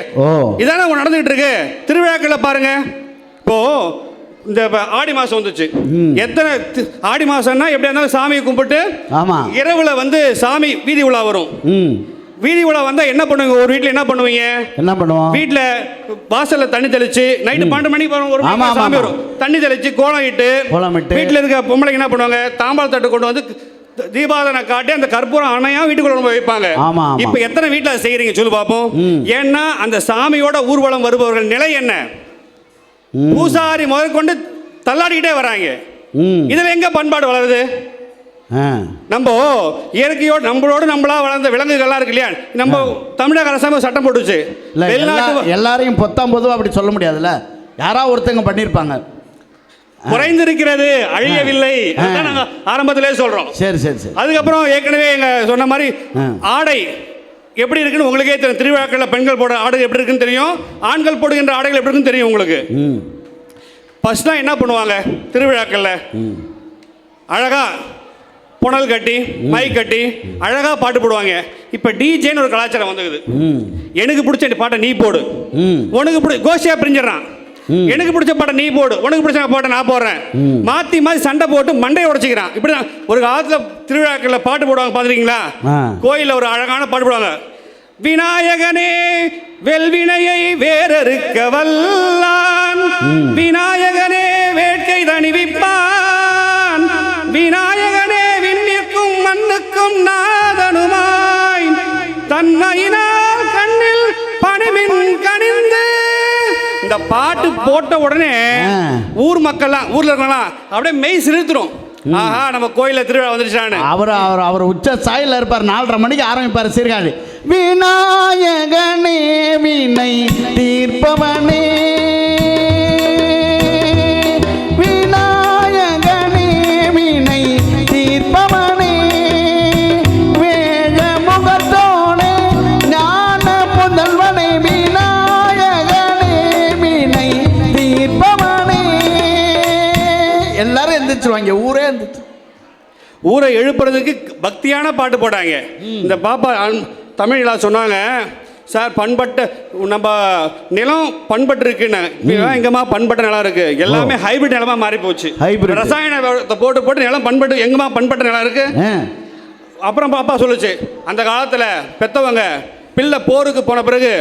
இதான நடந்துகிட்டு இருக்கு. திருவிழாக்களை பாருங்க, இப்போ இந்த ஆடி மாசம் வந்துச்சு. எத்தனை ஆடி மாசம்னா எப்படியா இருந்தாலும் சாமியை கும்பிட்டு இரவுல வந்து சாமி வீதி உலா வரும். வீதி உலா வந்தா என்ன பண்ணுவீங்க? ஒரு வீட்டுல என்ன பண்ணுவீங்க? என்ன பண்ணுவோம்? வீட்டுல வாசல்ல தண்ணி தெளிச்சு நைட்டு 12 மணிக்கு ஒரு சாமி வரும், தண்ணி தெளிச்சு கோலம் இட்டு வீட்டுல இருக்க பொம்பளைங்க என்ன பண்ணுவாங்க? தாம்பாள தட்டு கொண்டு வந்து தீபாவளி காட்டி அந்த கற்பூரம் அணையா வீட்டுக்குள்ள வைப்பாங்க. இப்ப எத்தனை வீட்டுல செய்யறீங்க சொல்லு பாப்போம்? ஏன்னா அந்த சாமியோட ஊர்வலம் வருபவர்கள் நிலை என்ன? பூசாரி முதற்கொண்டு தள்ளாடிக்கிட்டே வராங்க. இதுல எங்க பண்பாடு வளருது? நம்ம இயற்கையோடு நம்மளா வளர்ந்த விலங்குகள்லாம் இருக்கு இல்லையா? நம்ம தமிழக அரசாங்கம் சட்டம் போட்டுச்சு, எல்லாரையும் பொத்தாம் பொதுவா அப்படி சொல்ல முடியாதுல்ல, யாராவது ஒருத்தங்க பண்ணிருப்பாங்க. குறைந்திருக்கிறது, அழியவில்லை. நாங்க ஆரம்பத்திலே சொல்றோம். சரி சரி சரி. அதுக்கப்புறம் ஏற்கனவே எங்க சொன்ன மாதிரி ஆடை எப்படி இருக்குன்னு உங்களுக்கே தெரியும். திருவிழாக்கள்ல பெண்கள் போட ஆடை எப்படி இருக்குன்னு தெரியும், ஆண்கள் போடுகின்ற ஆடைகள் எப்படி இருக்குன்னு தெரியும் உங்களுக்கு. ஃபர்ஸ்ட்லாம் என்ன பண்ணுவாங்க திருவிழாக்கள்ல? அழகா புனல் கட்டி மைக் கட்டி அழகா பாட்டு போடுவாங்க. இப்ப டிஜேன்னு ஒரு கலாச்சாரம் வந்துக்குது. எனக்கு பிடிச்ச பாட்டை நீ போடு, உனக்கு கோஷியா பிரிஞ்சிடறான். எனக்கு பிடிச்ச பாட்டை நீ போடு, உனக்கு பிடிச்ச பாட்டை நான் போடுறேன், மாற்றி மாற்றி சண்டை போட்டு மண்டையை உடைச்சிக்கிறான். இப்படி தான் ஒரு காலத்தில் திருவிழாக்களில் பாட்டு போடுவாங்க, பார்த்துருக்கீங்களா? கோயிலில் ஒரு அழகான பாட்டு போடுவாங்க. விநாயகனே வெல்வினையை வேறறுக்க வல்லான், விநாயகனே வேட்கை தணிவிப்பான், விநாயகனே விண்ணிற்கும் மண்ணுக்கும் நாதனுமாய், தன்மையினால் கண்ணில் பணிமின் கனிந்து. இந்த பாட்டு போட்ட உடனே ஊர் மக்கள்லாம், ஊர்ல இருக்கலாம் அப்படியே மெய் சிலிர்த்துரும். ஆஹா, நம்ம கோயில திருவிழா வந்துருச்சான்னு. அவர் உச்ச சாயில இருப்பார். 4:30 மணிக்கு ஆரம்பிப்பார் சீர்காழி. விநாயகனே வினை தீர்ப்பவனே, விநாயகனே வினை தீர்ப்பவனே, வேழ முகத்தோனே ஞான புதல்வனே, விநாயகனே வினை தீர்ப்பவனே. எல்லாரும் எந்திரிச்சிருவாங்க, ஊரே எந்திரிச்சு. ஊரை எழுப்புறதுக்கு பக்தியான பாட்டு போட்டாங்க. இந்த பாப்பா தமிழில் சொன்னாங்க, சார் பண்பட்ட நம்ம நிலம் பண்பட்டு இருக்குன்னு. எங்கம்மா பண்பட்ட நிலம் இருக்கு? எல்லாமே ஹைபிரிட் நிலமா மாறி போச்சு. ரசாயன போட்டு போட்டு நிலம் பண்பட்டு, எங்கம்மா பண்பட்ட நிலம் இருக்கு? அப்புறம் பாப்பா சொல்லுச்சு, அந்த காலத்தில் பெற்றவங்க பிள்ளை போருக்கு போன பிறகு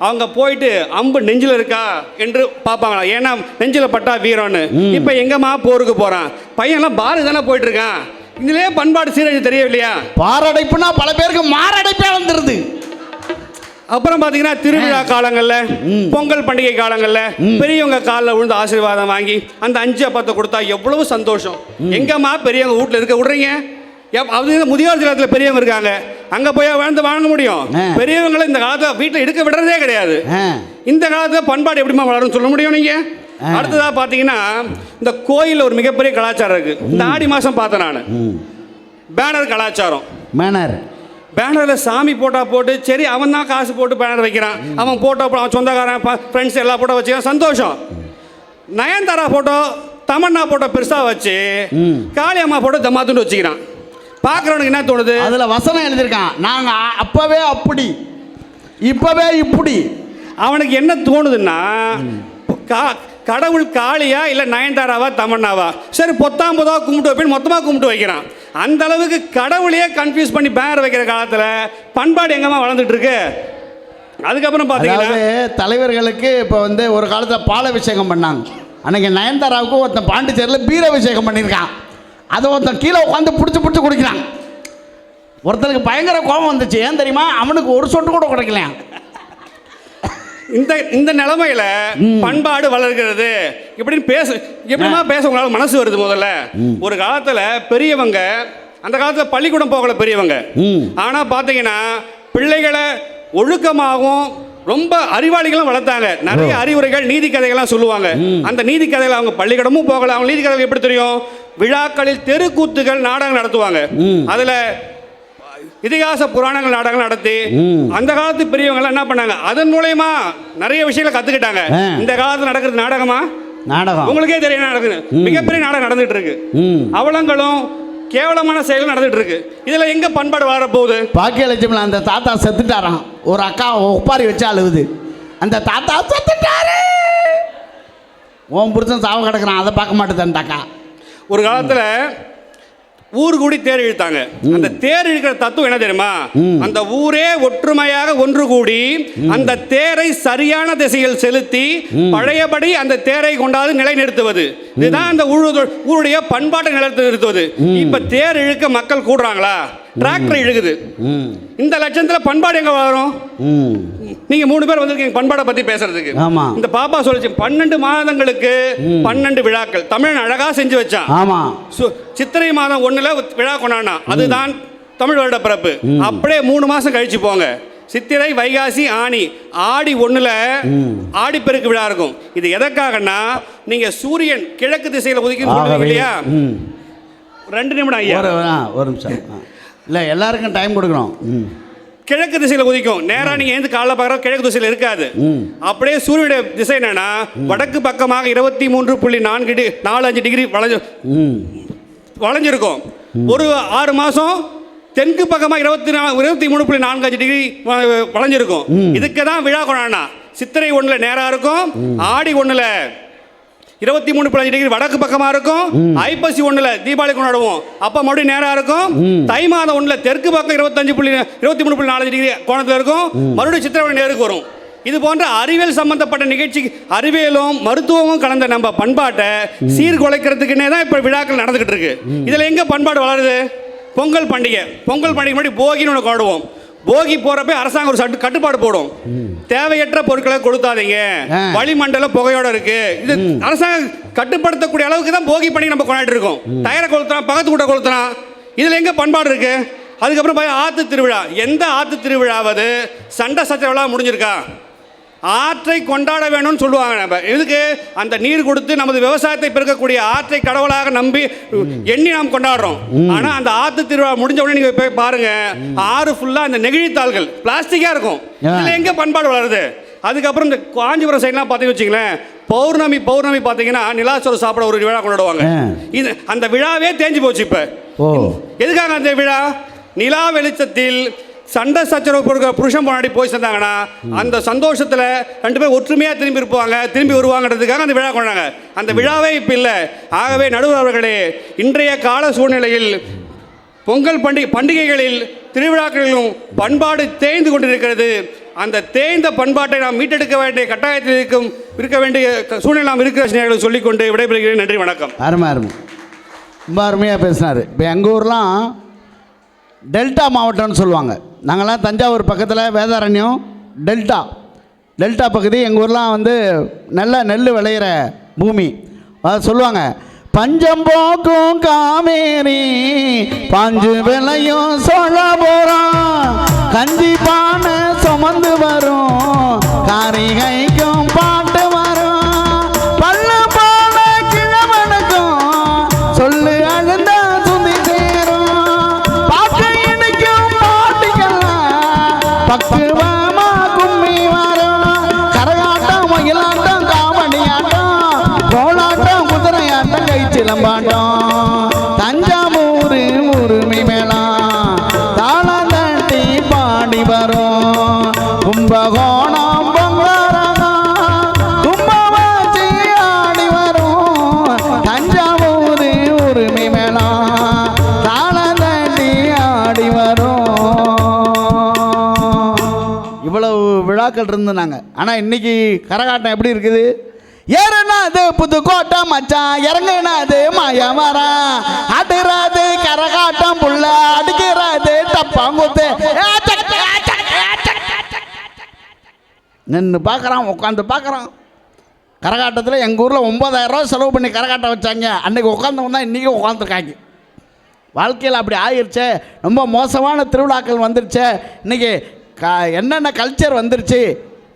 அவங்க போயிட்டு அம்பு நெஞ்சில் இருக்கா என்று பார்ப்பாங்களா, ஏன்னா நெஞ்சில் பட்டா வீரம்னு. இப்போ எங்கம்மா போருக்கு போகிறான்? பையன்லாம் பாரு தானே போயிட்டு இருக்கான். இதுலேயே பண்பாடு சீரழிஞ்சு தெரியவில்லையா? பாரடைப்புனா பல பேருக்கு மாரடைப்பே வந்துருது. அப்புறம் பார்த்தீங்கன்னா திருவிழா காலங்களில், பொங்கல் பண்டிகை காலங்களில் பெரியவங்க காலில் விழுந்து ஆசீர்வாதம் வாங்கி அந்த 5-10 கொடுத்தா எவ்வளவு சந்தோஷம். எங்கம்மா பெரியவங்க வீட்டில் இருக்க விடுறீங்க? அது முதியோர் இல்லத்தில் பெரியவங்க இருக்காங்க, அங்கே போய் வாழ்ந்து வாங்க முடியும்? பெரியவங்களை இந்த காலத்தில் வீட்டில் இருக்க விடுறதே கிடையாது. இந்த காலத்தில் பண்பாடு எப்படிமா வளரும்னு சொல்ல முடியும் நீங்கள்? அடுத்ததாக பார்த்தீங்கன்னா இந்த கோயிலில் ஒரு மிகப்பெரிய கலாச்சாரம் இருக்குது. இந்த ஆடி மாதம் பார்த்தேன் நான், பேனர் கலாச்சாரம். பேனரில் சாமி போட்டோ போட்டு, சரி அவன் தான் காசு போட்டு பேனர் வைக்கிறான், அவன் போட்டோ அவன் சொந்தக்காரன் ஃப்ரெண்ட்ஸ் எல்லா போட்டோ வச்சுக்கான், சந்தோஷம். நயன்தாரா போட்டோ, தமன்னா போட்டோ பெருசாக வச்சு காளி அம்மா போட்டோ தமாத்துன்னு வச்சுக்கிறான். பார்க்குறவனுக்கு என்ன தோணுது? அதில் வசனம் எழுதியிருக்கான், நாங்கள் அப்போவே அப்படி இப்போவே இப்படி. அவனுக்கு என்ன தோணுதுன்னா, கடவுள் காளியா இல்லை நயன்தாராவா தமன்னாவா? சரி பொத்தாம் பொதா கும்பிட்டு வைப்பேன், மொத்தமாக கும்பிட்டு வைக்கிறான். அந்த அளவுக்கு கடவுளையே கன்ஃபியூஸ் பண்ணி பேர் வைக்கிற காலத்தில் பண்பாடு எங்கம்மா வளர்ந்துட்டு இருக்கு? அதுக்கப்புறம் பார்த்தீங்கன்னா தலைவர்களுக்கு இப்போ வந்து ஒரு காலத்தில் பாலாபிஷேகம் பண்ணாங்க. அன்னைக்கு நயன்தாராவுக்கு ஒருத்தன் பாண்டிச்சேரியில் பீராபிஷேகம் பண்ணியிருக்கான். அதை ஒருத்தன் கீழே உட்காந்து பிடிச்சி குடிக்கிறான். ஒருத்தனுக்கு பயங்கர கோபம் வந்துச்சு. ஏன் தெரியுமா? அவனுக்கு ஒரு சொட்டு கூட கிடைக்கலையா. இந்த நிலைமையில பண்பாடு வளர்கிறது இப்படின்னு எப்படிமா பேச உங்களால மனசு வருது? முதல்ல ஒரு காலத்துல பெரியவங்க, அந்த காலத்துல பள்ளிக்கூடம் போகல பெரியவங்க, ஆனா பாத்தீங்கன்னா பிள்ளைகளை ஒழுக்கமாகவும் ரொம்ப அறிவாளிகளும் வளர்த்தாங்க. நிறைய அறிவுரைகள், நீதி கதைகள்லாம் சொல்லுவாங்க. அந்த நீதி கதைகள் அவங்க பள்ளிக்கூடமும் போகல, அவங்க நீதி கதைகள் எப்படி தெரியும்? விழாக்களில் தெருக்கூத்துகள் நாடகம் நடத்துவாங்க. அதுல இதிகாச புராணங்கள் நாடகம் நடத்தி அந்த காலத்து பெரியவங்க என்ன பண்ணாங்க, அதன் மூலயமா நிறைய விஷயங்களை கத்துக்கிட்டாங்க. இந்த காலத்தில் நடக்கிறது நாடகம் உங்களுக்கே தெரியும், நடக்குது. மிகப்பெரிய நாடகம் நடந்துட்டு இருக்கு. அவலங்களும் கேவலமான செயல் நடந்துட்டு இருக்கு. இதுல எங்க பண்பாடு வரப்போகுது? பாக்கியலட்சுமியில் அந்த தாத்தா செத்துட்டாராம். ஒரு அக்கா ஒப்பாரி வச்சு அழுகுது, அந்த தாத்தா செத்துட்டாரு, உன் புருஷன் சாவ கிடக்குறான், அதை பார்க்க மாட்டேது அந்த அக்கா. ஒரு காலத்துல ஊர் கூடி தேர் இழுத்தாங்க. அந்த தேர் இழுக்கிற தத்துவம் என்ன தெரியுமா? அந்த ஊரே ஒற்றுமையாக ஒன்று கூடி அந்த தேரை சரியான திசையில் செலுத்தி பழையபடி அந்த தேரை கொண்டாது நிலைநிறுத்துவது. இதுதான் அந்த ஊருடைய பண்பாட்டை நிலைநிறுத்துவது. இப்ப தேர் இழுக்க மக்கள் கூடுறாங்களா? டிராக்டர் இழுக்குது. இந்த லட்சத்தில் பண்பாடு எங்க வளரும்? நீங்க 3 பேர் வந்திருக்கீங்க பண்பாடை பத்தி பேசுறதுக்கு. இந்த பாப்பா சொல்லிச்சு 12 மாதங்களுக்கு 12 விழாக்கள் தமிழன் அழகா செஞ்சு வச்சான். சித்திரை மாதம் 1ல விழா கொண்டாடினா, அதுதான் தமிழ் வருட பிறப்பு. அப்படியே 3 மாசம் கழிச்சு போங்க, சித்திரை, வைகாசி, ஆனி, ஆடி 1ல ஆடிப்பெருக்கு விழா இருக்கும். இது எதற்காகனா, நீங்க சூரியன் கிழக்கு திசையில உதிக்கணும் இல்லையா? 2 நிமிடம் ஐயா, ஒரு நிமிஷம் இல்லை, எல்லாருக்கும் டைம் கொடுக்கணும். கிழக்கு திசையில் உதிக்கும். நேராக நீங்கள் எழுந்து காலைல பார்க்குற கிழக்கு திசையில் இருக்காது. அப்படியே சூரியனுடைய திசை என்னன்னா, வடக்கு பக்கமாக 23.45 டிகிரி வளைஞ்சிருக்கும். ஒரு 6 மாதம் தெற்கு பக்கமாக 23.45 டிகிரி வளைஞ்சிருக்கும். இதுக்கு தான் விழா கொண்டாடினா. சித்திரை 1 நேராக இருக்கும், ஆடி 1 23.5 டிகிரி வடக்கு பக்கமாக இருக்கும், ஐப்பசி 1 தீபாவளி கொண்டாடுவோம் அப்போ மறுபடியும் நேராக இருக்கும், தை மாதம் 1 தெற்கு பக்கம் 23.4 டிகிரி கோணத்தில் இருக்கும், மறுபடியும் சித்திரை நேருக்கு வரும். இது போன்ற அறிவியல் சம்பந்தப்பட்ட நிகழ்ச்சி, அறிவியலும் மருத்துவமும் கலந்த நம்ம பண்பாட்டை சீர்குலைக்கிறதுக்குன்னே தான் இப்போ விழாக்கள் நடந்துகிட்டு இருக்கு. இதில் எங்கே பண்பாடு வளருது? பொங்கல் பண்டிகை முன்னாடி போகின்னு ஒன்று கொண்டாடுவோம். போகி போறப்ப அரசாங்கம் ஒரு கட்டுப்பாடு போடும், தேவையற்ற பொருட்களை கொடுத்தாதீங்க, வளிமண்டல புகையோட இருக்கு. இது அரசாங்கம் கட்டுப்படுத்தக்கூடிய அளவுக்கு தான் போகி பண்டிகை நம்ம கொண்டாடி இருக்கோம். டயரை கொளுத்துறான், பக்கத்து கூட்ட கொளுத்துறான். இதுல எங்க பண்பாடு இருக்கு? அதுக்கப்புறம் ஆத்து திருவிழா. எந்த ஆத்து திருவிழாவது சண்டை சச்சரவா முடிஞ்சிருக்கா? ஆற்றை கொண்டாட வேணும்னு சொல்லுவாங்க. நம்ம இதுக்கு அந்த நீர் கொடுத்து நமது விவசாயத்தை பெருக்கக்கூடிய ஆற்றை கடவுளாக நம்பி எண்ணி நாம் கொண்டாடுறோம். ஆனால் அந்த ஆற்று திருவிழா முடிஞ்ச உடனே நீங்கள் போய் பாருங்க, ஆறு ஃபுல்லாக அந்த நெகிழித்தாள்கள் பிளாஸ்டிக்காக இருக்கும். இதில் எங்கே பண்பாடு வளருது? அதுக்கப்புறம் இந்த காஞ்சிபுரம் சைட்லாம் பார்த்தீங்கன்னு வச்சுங்களேன், பௌர்ணமி பார்த்தீங்கன்னா நிலாச்சோறு சாப்பிட ஒரு விழா கொண்டாடுவாங்க. இது அந்த விழாவே தேஞ்சு போச்சு. இப்போ எதுக்காக அந்த விழா? நிலா வெளிச்சத்தில் சண்டை சச்சரவு புருஷன் முன்னாடி போய் சேர்ந்தாங்கன்னா அந்த சந்தோஷத்தில் 2 பேர் ஒற்றுமையாக திரும்பி வருவாங்கிறதுக்காக அந்த விழா கொண்டாங்க. அந்த விழாவே இப்போ இல்லை. ஆகவே நடுவர் அவர்களே, இன்றைய கால சூழ்நிலையில் பொங்கல் பண்டிகைகளில் திருவிழாக்களிலும் பண்பாடு தேய்ந்து கொண்டிருக்கிறது. அந்த தேய்ந்த பண்பாட்டை நாம் மீட்டெடுக்க வேண்டிய கட்டாயத்தில் இருக்க வேண்டிய சூழ்நிலை நாம் இருக்கிற சினியர்களை சொல்லிக்கொண்டு விடைபெறுகிறேன். நன்றி, வணக்கம். அருமை ரொம்ப அருமையாக பேசினார். இப்போ எங்கள் ஊர்லாம் டெல்டா மாவட்டம்னு சொல்லுவாங்க. நாங்கள்லாம் தஞ்சாவூர் பக்கத்தில் வேதாரண்யம் டெல்டா பகுதி. எங்கள் ஊர்லாம் வந்து நல்ல நெல் விளையிற பூமி. சொல்லுவாங்க, பஞ்சம் போக்கும் காவேரி பாஞ்சு விளையும் சோழ போகிறோம், கஞ்சி பானை சுமந்து வரும், காரிகைக்கும் பாட்டு வரும், பல்ல பான கிழவனுக்கும் சொல்லு அழுந்த சுந்தி சேரும், பாட்டு இணைக்கும் பாட்டுக்கெல்லாம் பக்குவமா கும்மி வரும், கரகாட்டம் மயிலாட்டம் காவடியாட்டம் கோலாட்டம் குதிரையாட்டம் கை சிலம்பாட்டம், தஞ்சாவூர் உரிமை மேளம் தாளம் தட்டி பாடி வரும், கும்பகோணம் பொங்கரகம் கும்பவாச்சி ஆடி வரும், தஞ்சாவூர் உரிமை மேளம் தாளம் தட்டி ஆடி வரும். இவ்வளவு விழாக்கள் இருந்தாங்க. ஆனால் இன்னைக்கு கரகாட்டம் எப்படி இருக்குது? ஏறுனாது புதுக்கோட்டை மச்சான், இறங்குனாது மாயமரம், அடுறாது கரகாட்டம் புள்ள, அடிக்கிறாது டப்பாங்குத்து, நின்று பார்க்குறான், உட்காந்து பார்க்குறான். கரகாட்டத்தில் எங்கள் ஊரில் 9,000 ரூபா செலவு பண்ணி கரகாட்டம் வச்சாங்க. அன்றைக்கி உட்காந்தவங்க தான் இன்றைக்கி உட்காந்துருக்காங்க. வாழ்க்கையில் அப்படி ஆயிடுச்சு. ரொம்ப மோசமான திருவிழாக்கள் வந்துருச்சு. இன்றைக்கி என்னென்ன கல்ச்சர் வந்துருச்சு,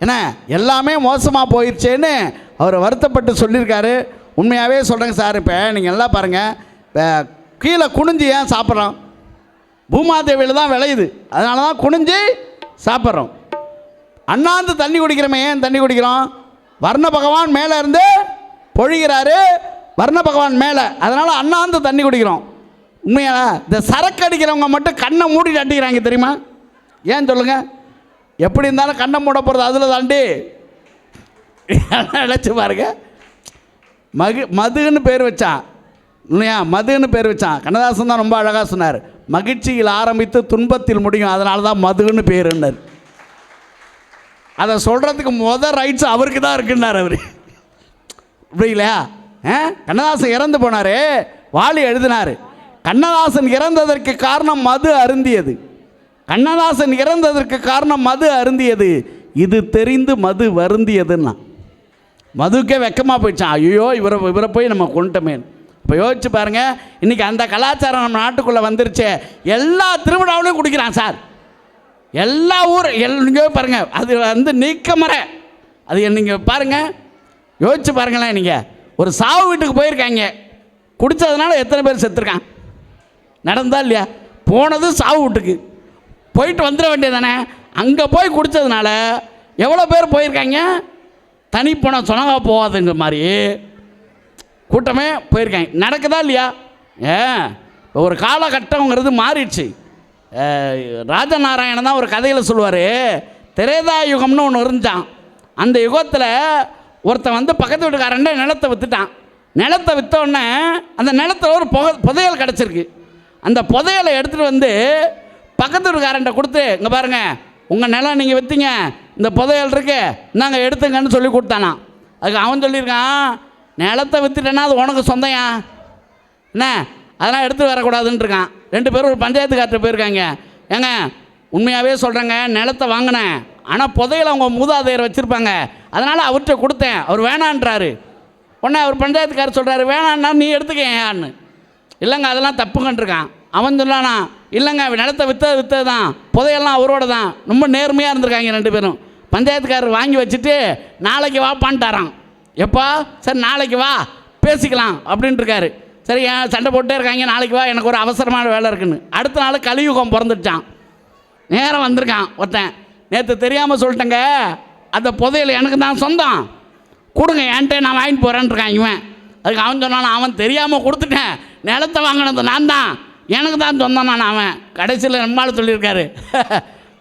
என்ன எல்லாமே மோசமாக போயிடுச்சேன்னு அவர் வருத்தப்பட்டு சொல்லியிருக்காரு. உண்மையாகவே சொல்கிறேங்க சார். இப்போ நீங்கள் எல்லாம் பாருங்கள், கீழே குனிஞ்சு ஏன் சாப்பிட்றோம்? பூமாதேவியில் தான் விளையுது, அதனால தான் குனிஞ்சு சாப்பிட்றோம். அண்ணாந்து தண்ணி குடிக்கிறோமே, ஏன் தண்ணி குடிக்கிறோம்? வர்ண பகவான் மேலே இருந்து பொழிகிறாரு, வர்ண பகவான் மேலே, அதனால் அண்ணாந்து தண்ணி குடிக்கிறோம். உண்மையா? இந்த சரக்கு அடிக்கிறவங்க மட்டும் கண்ணை மூடிட்டு அடிக்கிறாங்க தெரியுமா? ஏன் சொல்லுங்கள்? எப்படி இருந்தாலும் கண்ணை மூட போகிறது அதில் தாண்டி நினச்சி பாருங்க. மதுன்னு பேர் வச்சான் இல்லையா? மதுன்னு பேர் வச்சான். கண்ணதாசன் தான் ரொம்ப அழகாக சொன்னார், மகிழ்ச்சியில் ஆரம்பித்து துன்பத்தில் முடியும், அதனால தான் மதுன்னு பேருன்னார். அதை சொல்கிறதுக்கு ரைட்ஸ் அவருக்கு தான் இருக்குன்னார் அவர். இப்படி இல்லையா? கண்ணதாசன் இறந்து போனார், வாலி எழுதினார், கண்ணதாசன் இறந்ததற்கு காரணம் மது அருந்தியது. கண்ணதாசன் இறந்ததற்கு காரணம் மது அருந்தியது, இது தெரிந்து மது வருந்தியதுன்னா. மதுக்கே வெக்கமாக போயிடுச்சான். ஐயோ இவரை போய் நம்ம கொண்டுட்டோமே. இப்போ யோசிச்சு பாருங்கள், இன்றைக்கி அந்த கலாச்சாரம் நம்ம நாட்டுக்குள்ளே வந்துருச்சு. எல்லா திருவிழாவிலையும் குடிக்கிறான் சார். எல்லா நீங்கள் பாருங்கள், அது வந்து நீக்கமற. அது நீங்கள் பாருங்கள், யோசிச்சு பாருங்களேன். நீங்கள் ஒரு சாவு வீட்டுக்கு போயிருக்காங்க, குடித்ததுனால எத்தனை பேர் செத்துருக்கான்? நடந்தா இல்லையா? போனது சாவு வீட்டுக்கு, போயிட்டு வந்துட வேண்டியதானே. அங்கே போய் குடித்ததுனால எவ்வளோ பேர் போயிருக்காங்க? தனி போனால் சொனகா போகாதுங்கிற மாதிரி கூட்டமே போயிருக்காங்க. நடக்குதா இல்லையா? ஒரு காலகட்டங்கிறது மாறிடுச்சு. ராஜநாராயணன் தான் ஒரு கதையில் சொல்லுவார், திரேதா யுகம்னு ஒன்று இருந்தான். அந்த யுகத்தில் ஒருத்தன் வந்து பக்கத்து வீட்டுக்காரன்ட நிலத்தை விற்றுட்டான். நிலத்தை விற்றோடனே அந்த நிலத்தில் ஒரு புதையல் கிடச்சிருக்கு. அந்த புதையலை எடுத்துகிட்டு வந்து பக்கத்து வீட்டுக்காரன்ட்ட கொடுத்து, இங்கே பாருங்கள், உங்கள் நிலம் நீங்கள் விற்றீங்க, இந்த புதையல் இருக்கு, இந்தாங்க எடுத்துங்கன்னு சொல்லி கொடுத்தானா. அதுக்கு அவன் சொல்லியிருக்கான், நிலத்தை விற்றுட்டேன்னா அது உனக்கு சொந்தயா என்ன, அதெல்லாம் எடுத்து வரக்கூடாதுன்னு இருக்கான். 2 பேரும் ஒரு பஞ்சாயத்துக்கார்ட்ட போயிருக்காங்க. ஏங்க உண்மையாகவே சொல்கிறேங்க, நிலத்தை வாங்கினேன், ஆனால் புதையல் அவங்க மூதாதையர் வச்சுருப்பாங்க, அதனால் அவர்கிட்ட கொடுத்தேன், அவர் வேணான்றாரு. உடனே அவர் பஞ்சாயத்துக்காரர் சொல்கிறாரு, வேணான்னா நீ எடுத்துக்கேன்னு. இல்லைங்க அதெல்லாம் தப்புங்கன்றிருக்கான். அவன் சொல்லானா, இல்லைங்க நிலத்தை விற்றது தான், புதையெல்லாம் அவரோட தான். ரொம்ப நேர்மையாக இருந்திருக்காங்க 2 பேரும். பஞ்சாயத்துக்காரர் வாங்கி வச்சுட்டு நாளைக்கு வாப்பான்ட்டாரான். எப்பா, சரி நாளைக்கு வா பேசிக்கலாம் அப்படின்ட்டுருக்காரு. சரி ஏன் சண்டை போட்டே இருக்காங்க, நாளைக்கு வா எனக்கு ஒரு அவசரமான வேலை இருக்குன்னு. அடுத்த நாள் கலியுகம் பிறந்துட்டான். நேரம் வந்திருக்கான் ஒருத்தன், நேற்று தெரியாமல் சொல்லிட்டேங்க, அந்த புதையல் எனக்கு தான் சொந்தம், கொடுங்க என்கிட்ட நான் வாங்கிட்டு போகிறேன்ருக்கான் இவன். அதுக்கு அவன் சொன்னான், அவன் தெரியாமல் கொடுத்துட்டேன், நிலத்தை வாங்கினது நான் தான், எனக்கு தான் சொந்தம் நான். அவன் கடைசியில் நம்மளால் சொல்லியிருக்காரு,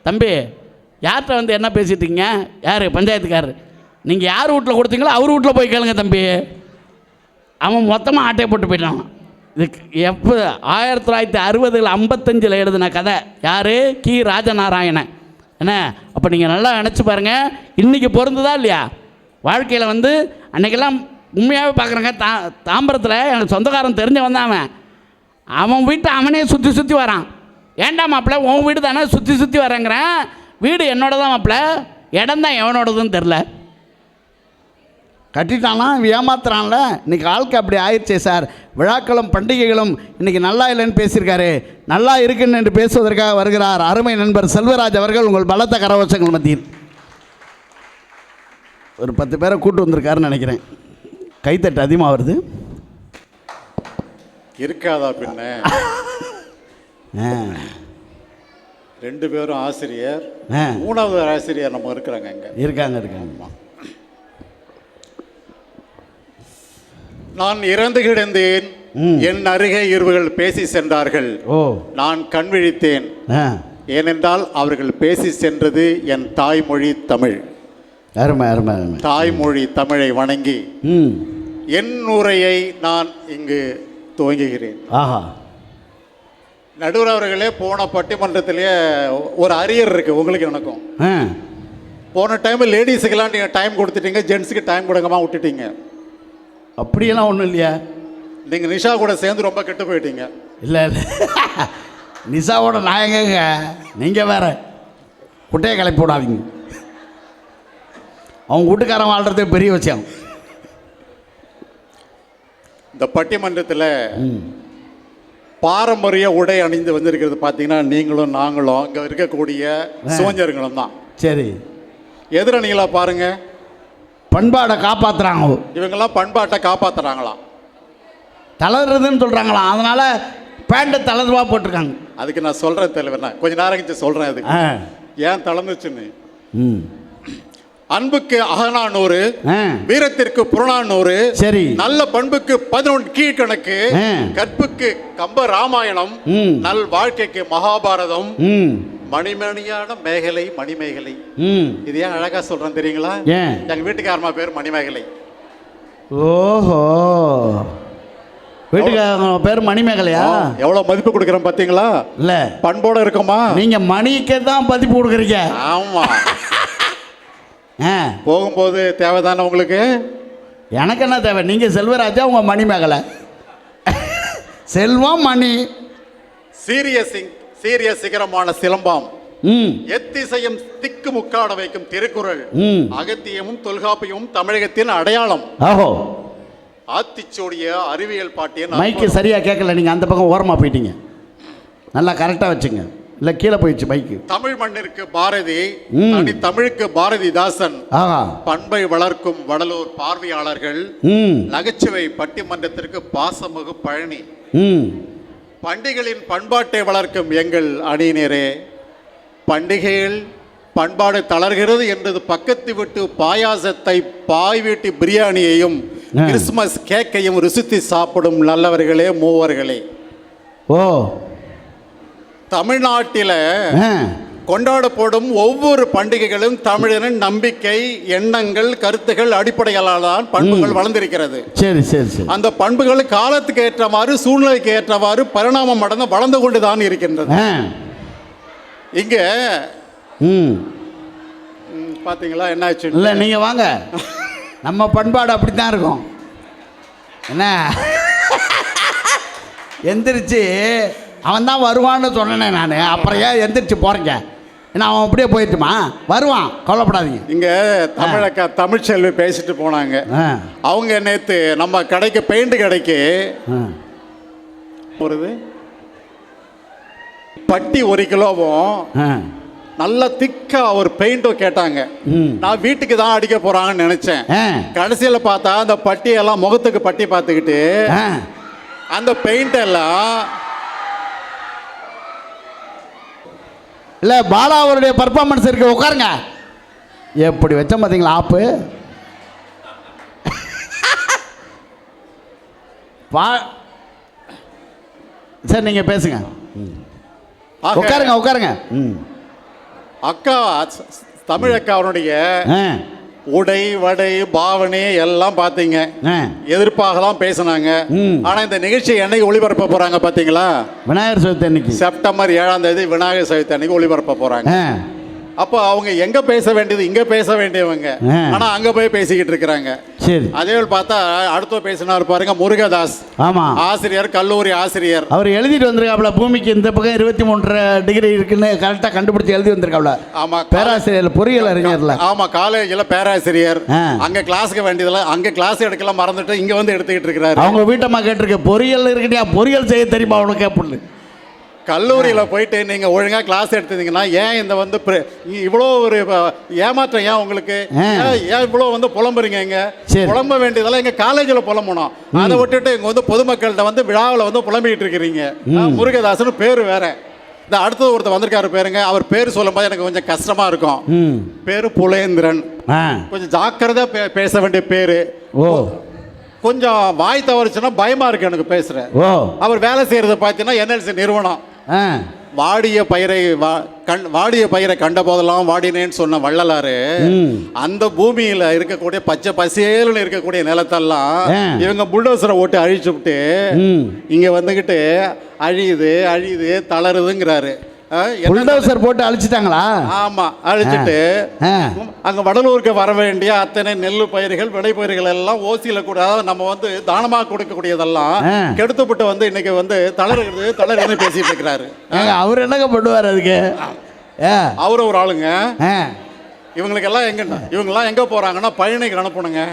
தம்பி யார்கிட்ட வந்து என்ன பேசிட்டீங்க, யார் பஞ்சாயத்துக்காரர், நீங்கள் யார் வீட்டில் கொடுத்தீங்களோ அவர் வீட்டில் போய் கேளுங்க தம்பி. அவன் மொத்தமாக ஆட்டையை போட்டு போயிட்டான். இதுக்கு எப்போ 1960 55 எழுதின கதை. யார்? கி ராஜநாராயணன். என்ன அப்போ நீங்கள் நல்லா நினச்சி பாருங்கள், இன்றைக்கி பொருந்துதா இல்லையா? வாழ்க்கையில் வந்து அன்றைக்கெல்லாம் உண்மையாகவே பார்க்குறேங்க. தாம்பரத்தில் எனக்கு சொந்தக்காரன் தெரிஞ்சவன் தான் அவன். அவன் வீட்டை அவனே சுற்றி சுற்றி வரான். ஏண்டா மாப்பிள்ள உன் வீடு தானே சுற்றி சுற்றி வரேங்கிறேன், வீடு என்னோட தான் மாப்பிள்ள, இடம் தான் எவனோடதுன்னு தெரில. கட்டிட்டானா ஏமாத்துறான்ல. இன்றைக்கி ஆளுக்கு அப்படி ஆயிடுச்சே சார். விழாக்களும் பண்டிகைகளும் இன்றைக்கி நல்லா இல்லைன்னு பேசியிருக்காரு. நல்லா இருக்குன்னு என்று பேசுவதற்காக வருகிறார் அருமை நண்பர் செல்வராஜ் அவர்கள். உங்கள் பலத்த கரவசங்கள் மத்தியில் ஒரு 10 பேரை கூட்டு வந்திருக்காருன்னு நினைக்கிறேன். கைத்தட்டு அதிகமாக வருது. இருக்காதா பின்ன? 2 பேரும் ஆசிரியர், 3வது ஆசிரியர் நம்ம இருக்கிறாங்க. அங்கே இருக்காங்க. நான் இறந்து கிடந்தேன், என் அருகே இருவர்கள் பேசி சென்றார்கள். நான் கண் விழித்தேன், ஏனென்றால் அவர்கள் பேசி சென்றது என் தாய்மொழி தமிழ். அருமை அருமை. தாய்மொழி தமிழை வணங்கி என் உரையை நான் இங்கு துவங்குகிறேன். ஆஹா. நடுவர் அவர்களே, போன பட்டிமன்றத்திலேயே ஒரு அரியர் இருக்கு உங்களுக்கு எனக்கும். போன டைம் லேடிஸுக்கெல்லாம் நீங்கள் டைம் கொடுத்துட்டீங்க, ஜென்ஸுக்கு டைம் கொடுக்காம விட்டுட்டீங்க. அப்படியெல்லாம் ஒன்றும் இல்லையா? நீங்கள் நிஷா கூட சேர்ந்து ரொம்ப கெட்டு போயிட்டீங்க. இல்லை நிஷாவோட நாயகங்க நீங்கள் வேற. குட்டையை கிளப்பி போடாதீங்க. அவங்க வீட்டுக்காரன் வாழ்கிறதே பெரிய விஷயம். இந்த பட்டிமன்றத்தில் பாரம்பரிய உடை அணிந்து வந்திருக்கிறது பார்த்தீங்கன்னா நீங்களும் நாங்களும் இங்கே இருக்கக்கூடிய சோஞ்சர்களும் தான். சரி, எதிரணிகளா பாருங்க, பண்பாடை காப்பாற்றுறாங்க. இவங்கெல்லாம் பண்பாட்டை காப்பாற்றுறாங்களாம். தளர்றதுன்னு சொல்கிறாங்களாம், அதனால் பேண்ட்டை தளர்வாக போட்டிருக்காங்க. அதுக்கு நான் சொல்கிறேன் தலைவர், நான் கொஞ்சம் நேரம் கழிச்சு சொல்கிறேன் அதுக்கு ஏன் தளர்ந்துச்சுன்னு. அன்புக்கு அகநானூறு, வீரத்திற்கு புறநானூறு, சரி, நல்ல பண்புக்கு 11 கீழ்கணக்கு, கற்புக்கு கம்ப ராமாயணம், நல் வாழ்க்கைக்கு மகாபாரதம், மணிமணியான மேகலை மணிமேகலை. இது ஏன் அழகா சொல்றேன் தெரியுங்களா? எங்க வீட்டுக்காரமா பேர் மணிமேகலை. ஓஹோ, வீட்டுக்காரங்க பேர் மணிமேகலையா? எவ்வளவு மதிப்பு கொடுக்குறேன் பாத்தீங்களா? இல்ல பண்போட இருக்குமா? நீங்க மணிக்கு தான் மதிப்பு கொடுக்குறீங்க. ஆமா. போகும்போது தேவைதானே உங்களுக்கு? எனக்கு என்ன தேவை? நீங்க செல்வராஜா, உங்க மணிமேகலை. செல்வம் மணி. சீரிய சிகரமான சிலம்பாம், எத்திசையும் திக்கு முக்காட வைக்கும் திருக்குறள், அகத்தியமும் தொல்காப்பியமும் தமிழகத்தின் அடையாளம். ஆத்திச்சோடிய அறிவியல் பாட்டிய மைக்கு சரியா கேட்கல, நீங்க அந்த பக்கம் ஓரமா போயிட்டீங்க. நல்லா கரெக்டா வச்சுங்க, இல்ல கீழே போயிடுச்சு மைக்கு. தமிழ் மண்ணிற்கு பாரதி, தனி தமிழுக்கு பாரதிதாசன், பண்பை வளர்க்கும் வடலூர் பார்வையாளர்கள், நகைச்சுவை பட்டிமன்றத்திற்கு பாசமிகு பழனி, பண்டிகைகளின் பண்பாட்டை வளர்க்கும் எங்கள் அணியினரே, பண்டிகைகள் பண்பாடு தளர்கிறது என்றது பக்கத்து விட்டு பாயாசத்தை, பாய் வீட்டு பிரியாணியையும், கிறிஸ்துமஸ் கேக்கையும் ருசித்து சாப்பிடும் நல்லவர்களே, மூவர்களே. தமிழ்நாட்டில் கொண்டாடப்படும் ஒவ்வொரு பண்டிகைகளும் தமிழரின் நம்பிக்கை, எண்ணங்கள், கருத்துகள் அடிப்படைகளால் தான் பண்புகள் வளர்ந்திருக்கிறது. சரி சரி சரி. அந்த பண்புகள் காலத்துக்கு ஏற்றவாறு, சூழ்நிலைக்கு ஏற்றவாறு பரிணாமம் அடைந்து வளர்ந்து கொண்டுதான் இருக்கின்றது. இங்க பாத்தீங்களா என்ன ஆச்சு? இல்லை நீங்கள் வாங்க, நம்ம பண்பாடு அப்படித்தான் இருக்கும். என்ன எந்திரிச்சு அவன் தான் வருவான்னு சொன்னேன் நான். அப்புறம் ஏன் எந்திரிச்சு போகிறீங்க? ஏன்னா அவன் அப்படியே போயிட்டுமா, வருவான், கவலைப்படாதீங்க. இங்க தமிழக்கா தமிழ்ச்செல்வி பேசிட்டு போனாங்க. அவங்க நேற்று நம்ம கடைக்கு பெயிண்ட் கடைக்கு ஒரு பட்டி 1 கிலோவும் நல்ல திக்கா ஒரு பெயிண்ட்டும் கேட்டாங்க. நான் வீட்டுக்கு தான் அடிக்க போறாங்கன்னு நினைச்சேன். கடைசியில் பார்த்தா அந்த பட்டியெல்லாம் முகத்துக்கு பட்டி பார்த்துக்கிட்டு அந்த பெயிண்ட் எல்லாம் இல்லை பாலா அவருடைய பர்ஃபார்மன்ஸ் இருக்கு, உட்காருங்க. எப்படி வச்சோம் பார்த்தீங்களா ஆப்பு? சரி நீங்கள் பேசுங்க. உட்காருங்க உட்காருங்க. அக்கா தமிழக்கா அவனுடைய உடை, வடை, பாவனை எல்லாம் பார்த்தீங்க, எதிர்ப்பாக தான் பேசினாங்க. ஆனா இந்த நிகழ்ச்சி என்னைக்கு ஒளிபரப்ப போறாங்க பாத்தீங்களா? விநாயகர் சதுர்த்தி அன்னைக்கு, செப்டம்பர் 7ஆம் தேதி விநாயகர் சதுர்த்தி அன்னைக்கு ஒளிபரப்ப போறாங்க. அப்போ அவங்க எங்க பேச வேண்டியது இங்க பேச வேண்டியவங்க, ஆனா அங்க போய் பேசிக்கிட்டு இருக்கிறாங்க. சரி. அதே பார்த்தா அடுத்த பேசினார் பாருங்க, முருகதாஸ். ஆமா, ஆசிரியர், கல்லூரி ஆசிரியர். அவர் எழுதிட்டு வந்திருக்காப்ல, பூமிக்கு இந்த பக்கம் 23 டிகிரி இருக்குன்னு கரெக்டா கண்டுபிடிச்சு எழுதி வந்திருக்காப்ல. ஆமா, பேராசிரியர், பொறியியல் அறிஞர்ல. ஆமா, காலேஜ்ல பேராசிரியர். அங்க கிளாஸுக்கு வேண்டியதுல அங்க கிளாஸ் எடுக்கலாம் மறந்துட்டு இங்க வந்து எடுத்துக்கிட்டு இருக்கிறாரு. அவங்க வீட்டம்மா கேட்டிருக்க, பொறியியல் இருக்கட்டியா, பொறியியல் செய்ய தெரியுமா அவனுக்கு கேட்பு. கல்லூரியில் போயிட்டு நீங்கள் ஒழுங்காக கிளாஸ் எடுத்தீங்கன்னா ஏன் இந்த வந்து இவ்வளோ ஒரு ஏமாற்றம் ஏன் உங்களுக்கு? ஏன் இவ்வளோ வந்து புலம்புறீங்க? இங்கே புலம்ப வேண்டியதெல்லாம் எங்கள் காலேஜில் புலம்பணும். அதை விட்டுட்டு இங்கே வந்து பொதுமக்கள்கிட்ட வந்து விழாவில் வந்து புலம்பிக்கிட்டு இருக்கிறீங்க. முருகதாசன் பேர் வேற. இந்த அடுத்தது ஒருத்தர் வந்திருக்காரு பேருங்க, அவர் பேர் சொல்லும்போது எனக்கு கொஞ்சம் கஷ்டமாக இருக்கும். பேர் புலேந்திரன். கொஞ்சம் ஜாக்கிரதையாக பேச வேண்டிய பேர். கொஞ்சம் வாய் தவறுச்சுன்னா பயமா இருக்கு எனக்கு பேசுறேன். அவர் வேலை செய்யறத பார்த்தீங்கன்னா NLC நிறுவனம். வாடிய பயிரை கண்ட போதெல்லாம் வாடினேன்னு சொன்ன வள்ளலாறு அந்த பூமியில இருக்கக்கூடிய பச்சை பசேல்னு இருக்கக்கூடிய நிலத்தெல்லாம் இவங்க புல்டோசரை ஓட்டு அழிச்சு விட்டு இங்க வந்துகிட்டு அழியுது தளருதுங்கிறாரு. புல்டோசர் போட்டு அழிச்சிட்டாங்களா? ஆமா, அழிச்சிட்டு அங்க வடலூருக்கு வர வேண்டிய அத்தனை நெல் பயிர்கள், விளை பயிர்கள் எல்லாம் ஓசியில கூட நம்ம வந்து தானமா கொடுக்கக்கூடியதெல்லாம் கெடுத்துப்பட்டு வந்து இன்னைக்கு வந்து தளருது பேசிட்டு இருக்கிறாரு. அவர் என்னங்க பண்ணுவார் அதுக்கு? அவரு ஒரு ஆளுங்க. இவங்களுக்கெல்லாம் இவங்கெல்லாம் எங்க போறாங்கன்னா பழனிக்கு அனுப்பணுங்க.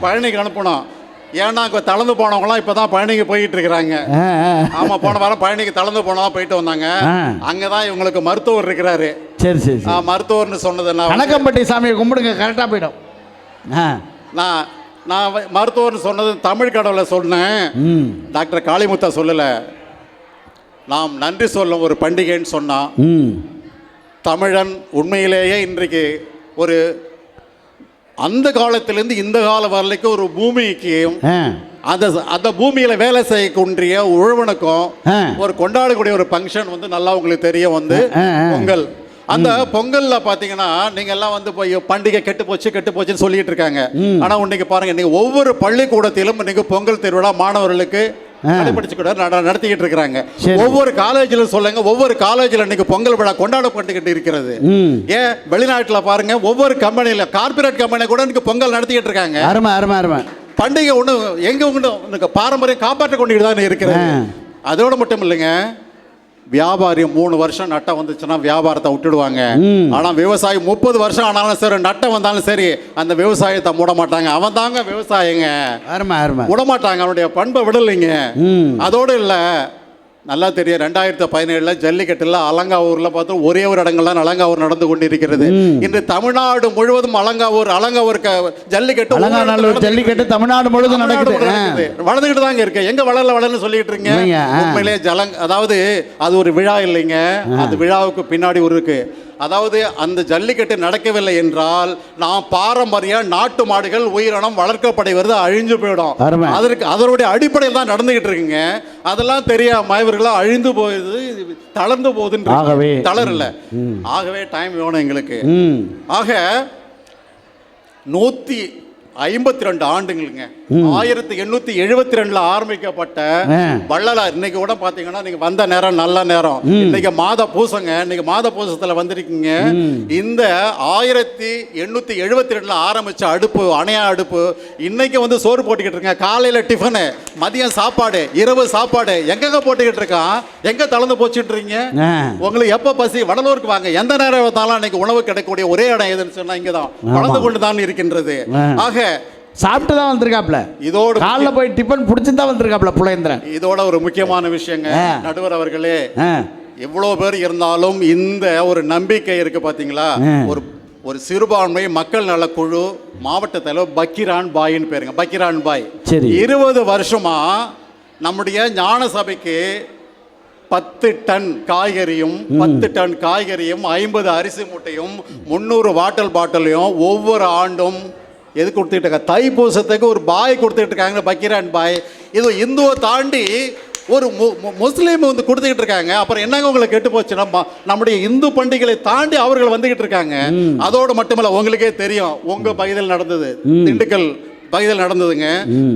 பழனிக்கு அனுப்பணும். ஏன்னா அங்கே தளர்ந்து போனவங்களாம் இப்போதான் பழனிக்கு போயிட்டு இருக்கிறாங்க. ஆமா, போன வாரம் பழனிக்கு தளர்ந்து போனவங்க போயிட்டு வந்தாங்க. அங்கதான் இவங்களுக்கு மருத்துவர் இருக்கிறாரு. சரி சரி. மருத்துவர்னு சொன்னது கணக்கம்பட்டி சாமியை கும்பிடுங்க, கரெக்டாக போயிடும். நான் மருத்துவர்னு சொன்னது தமிழ் கடவுளை சொன்னேன், டாக்டர் காளிமுத்தா சொல்லலை. நாம் நன்றி சொல்லும் ஒரு பண்டிகைன்னு சொன்னான். தமிழன் உண்மையிலேயே இன்றைக்கு ஒரு அந்த காலத்திலிருந்து இந்த காலம் வரைக்கும் ஒரு பூமிக்கும் அந்த பூமியில வேலை செய்யக்கூடிய உழவனுக்கும் ஒரு கொண்டாடக்கூடிய ஒரு ஃபங்க்ஷன் வந்து நல்லா உங்களுக்கு தெரியும், வந்து பொங்கல். அந்த பொங்கல்ல பாத்தீங்கன்னா நீங்க எல்லாம் வந்து போய் பண்டிகை கெட்டு போச்சுன்னு சொல்லிட்டு இருக்காங்க. ஆனா இன்னைக்கு பாருங்க, இன்னைக்கு ஒவ்வொரு பள்ளிக்கூடத்திலும் இன்னைக்கு பொங்கல் திருவிழா மாணவர்களுக்கு நடத்திக்கிட்டு இருக்கிறாங்க. ஒவ்வொரு காலேஜில் சொல்லுங்க, ஒவ்வொரு காலேஜில் இன்னைக்கு பொங்கல் விழா கொண்டாடப்பட்டுக்கிட்டு இருக்கிறது. ஏன் வெளிநாட்டுல பாருங்க, ஒவ்வொரு கம்பெனில கார்பரேட் கம்பெனி கூட இன்னைக்கு பொங்கல் நடத்திக்கிட்டு இருக்காங்க. பண்டிகை ஒண்ணு பாரம்பரியம் காப்பாற்ற கொண்டு தான் இருக்கிறது. அதோட மட்டும் இல்லைங்க, வியாபாரி 3 வருஷம் நட்டம் வந்துச்சுன்னா வியாபாரத்தை விட்டுடுவாங்க. ஆனா விவசாயி 30 வருஷம் ஆனாலும் சரி, நட்டம் வந்தாலும் சரி, அந்த விவசாயத்தை மூட மாட்டாங்க. அவன் தாங்க விவசாயிங்க, விட மாட்டாங்க, அவனுடைய பண்பை விடலைங்க. அதோடு இல்லை, நல்லா தெரியும் 2017 ஜல்லிக்கட்டுல அலங்காவூர்ல பார்த்து ஒரே ஒரு இடங்கள்லாம் அலங்காவூர் நடந்து கொண்டிருக்கிறது. இன்று தமிழ்நாடு முழுவதும் அலங்காவூர் ஜல்லிக்கட்டு தமிழ்நாடு முழுவதும் நடக்குது, வளர்ந்துகிட்டு தாங்க இருக்கு. எங்க வளரலன்னு சொல்லிட்டு இருக்கீங்க. உண்மையிலே அதாவது அது ஒரு விழா இல்லைங்க, அது விழாவுக்கு பின்னாடி ஒரு இருக்கு. அதாவது அந்த ஜல்லிக்கட்டு நடக்கவில்லை என்றால் நாம் பாரம்பரிய நாட்டு மாடுகள் உயிரினம் வளர்க்கப்படுவது அழிஞ்சு போயிடும். அதற்கு அதனுடைய அடிப்படையில் தான் நடந்துகிட்டு இருக்குங்க. அதெல்லாம் தெரியாம இவர்களாம் அழிந்து போகுது, தளர்ந்து போகுதுன்னு தளரல. ஆகவே டைம் வேணும் எங்களுக்கு. ஆக 152 ஆண்டுங்களுங்க. 1872 ஆரம்பிக்கப்பட்ட வள்ளலார் இன்னைக்கு கூட பாத்தீங்கன்னா நீங்க வந்த நேரம் நல்ல நேரம். இன்னைக்கு மாத பூசங்க. இன்னைக்கு மாத பூசத்துல வந்திருக்கீங்க. இந்த 1872 ஆரம்பிச்ச அடுப்பு, அணையா அடுப்பு, இன்னைக்கு வந்து சோறு போட்டுக்கிட்டு இருக்காங்க. காலையில டிஃபனு, மதியம் சாப்பாடு, இரவு சாப்பாடு எங்கெங்க போட்டுக்கிட்டு இருக்கான்? எங்க தளர்ந்து போச்சுட்டு இருக்கீங்க? உங்களுக்கு எப்ப பசி? வடலூருக்கு வாங்க. எந்த நேரம் பார்த்தாலும் இன்னைக்கு உணவு கிடைக்கக்கூடிய ஒரே இடம் எதுன்னு சொன்னா இங்கதான் வளர்ந்து கொண்டுதான் இருக்கின்றது. ஆக சாப்பிட்டு தான் வந்திருக்காப்ல. இதோட காலைல போய் டிஃபன் பிடிச்சி தான் வந்திருக்காப்ல புலேந்திரன். இதோட ஒரு முக்கியமான விஷயங்க நடுவர் அவர்களே, எவ்வளவு பேர் இருந்தாலும் இந்த ஒரு நம்பிக்கை இருக்கு பாத்தீங்களா? ஒரு சிறுபான்மை மக்கள் நல குழு மாவட்ட தலைவர் பக்கீரான் பாயின்னு பேருங்க. பக்கீரான் பாய் 20 வருஷமா நம்முடைய ஞான சபைக்கு 10 டன் காய்கறியும் 50 அரிசி மூட்டையும் 300 வாட்டர் பாட்டிலையும் ஒவ்வொரு ஆண்டும் எது கொடுத்துட்டு இருக்காங்க? தைப்பூசத்துக்கு ஒரு பாய் கொடுத்துட்டு இருக்காங்க, பக்கீரான் பாய். இது இந்துவை தாண்டி ஒரு முஸ்லீம் வந்து கொடுத்துக்கிட்டு இருக்காங்க. அப்புறம் என்னங்க உங்களுக்கு கெட்டு போச்சுன்னா, நம்முடைய இந்து பண்டிகைகளை தாண்டி அவர்கள் வந்துகிட்டு இருக்காங்க. அதோடு மட்டுமல்ல, உங்களுக்கே தெரியும் உங்க பகுதியில் நடந்தது, திண்டுக்கல் பகுதியில் நடந்ததுங்க.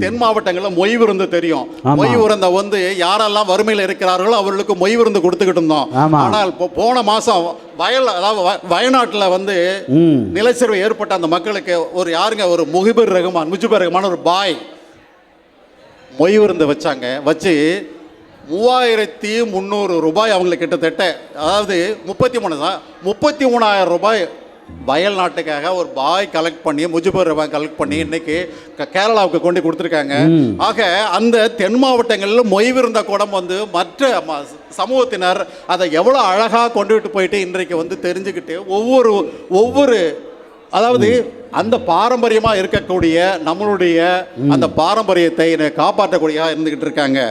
தென் மாவட்டங்களில் மொய் விருந்து தெரியும். மொய் விருந்தை வந்து யாரெல்லாம் வறுமையில் இருக்கிறார்களோ அவர்களுக்கு மொய் விருந்து கொடுத்துக்கிட்டு இருந்தோம். ஆனால் போன மாசம் வயநாட்டில் வந்து நிலச்சரிவு ஏற்பட்ட அந்த மக்களுக்கு ஒரு யாருங்க, ஒரு முஜிபுர் ரஹ்மான் ஒரு பாய் மொய் விருந்து வச்சாங்க. வச்சு 3300 ரூபாய் அவங்களுக்கு கிட்டத்தட்ட, அதாவது 33,000 ரூபாய் வயல் நாட்டுக்காக ஒரு பாய் கலெக்ட் பண்ணி, முஜிபுர் ரஹ்மான் கலெக்ட் பண்ணி இன்னைக்கு கேரளாவுக்கு கொண்டு கொடுத்துருக்காங்க. ஆக அந்த தென் மாவட்டங்களில் மொய் விருந்த கூடம் வந்து மற்ற சமூகத்தினர் அதை எவ்வளோ அழகாக கொண்டுகிட்டு போயிட்டு இன்றைக்கு வந்து தெரிஞ்சுக்கிட்டு ஒவ்வொரு அதாவது அந்த பாரம்பரியமாக இருக்கக்கூடிய நம்மளுடைய அந்த பாரம்பரியத்தை காப்பாற்றக்கூடிய இருந்துக்கிட்டு இருக்காங்க.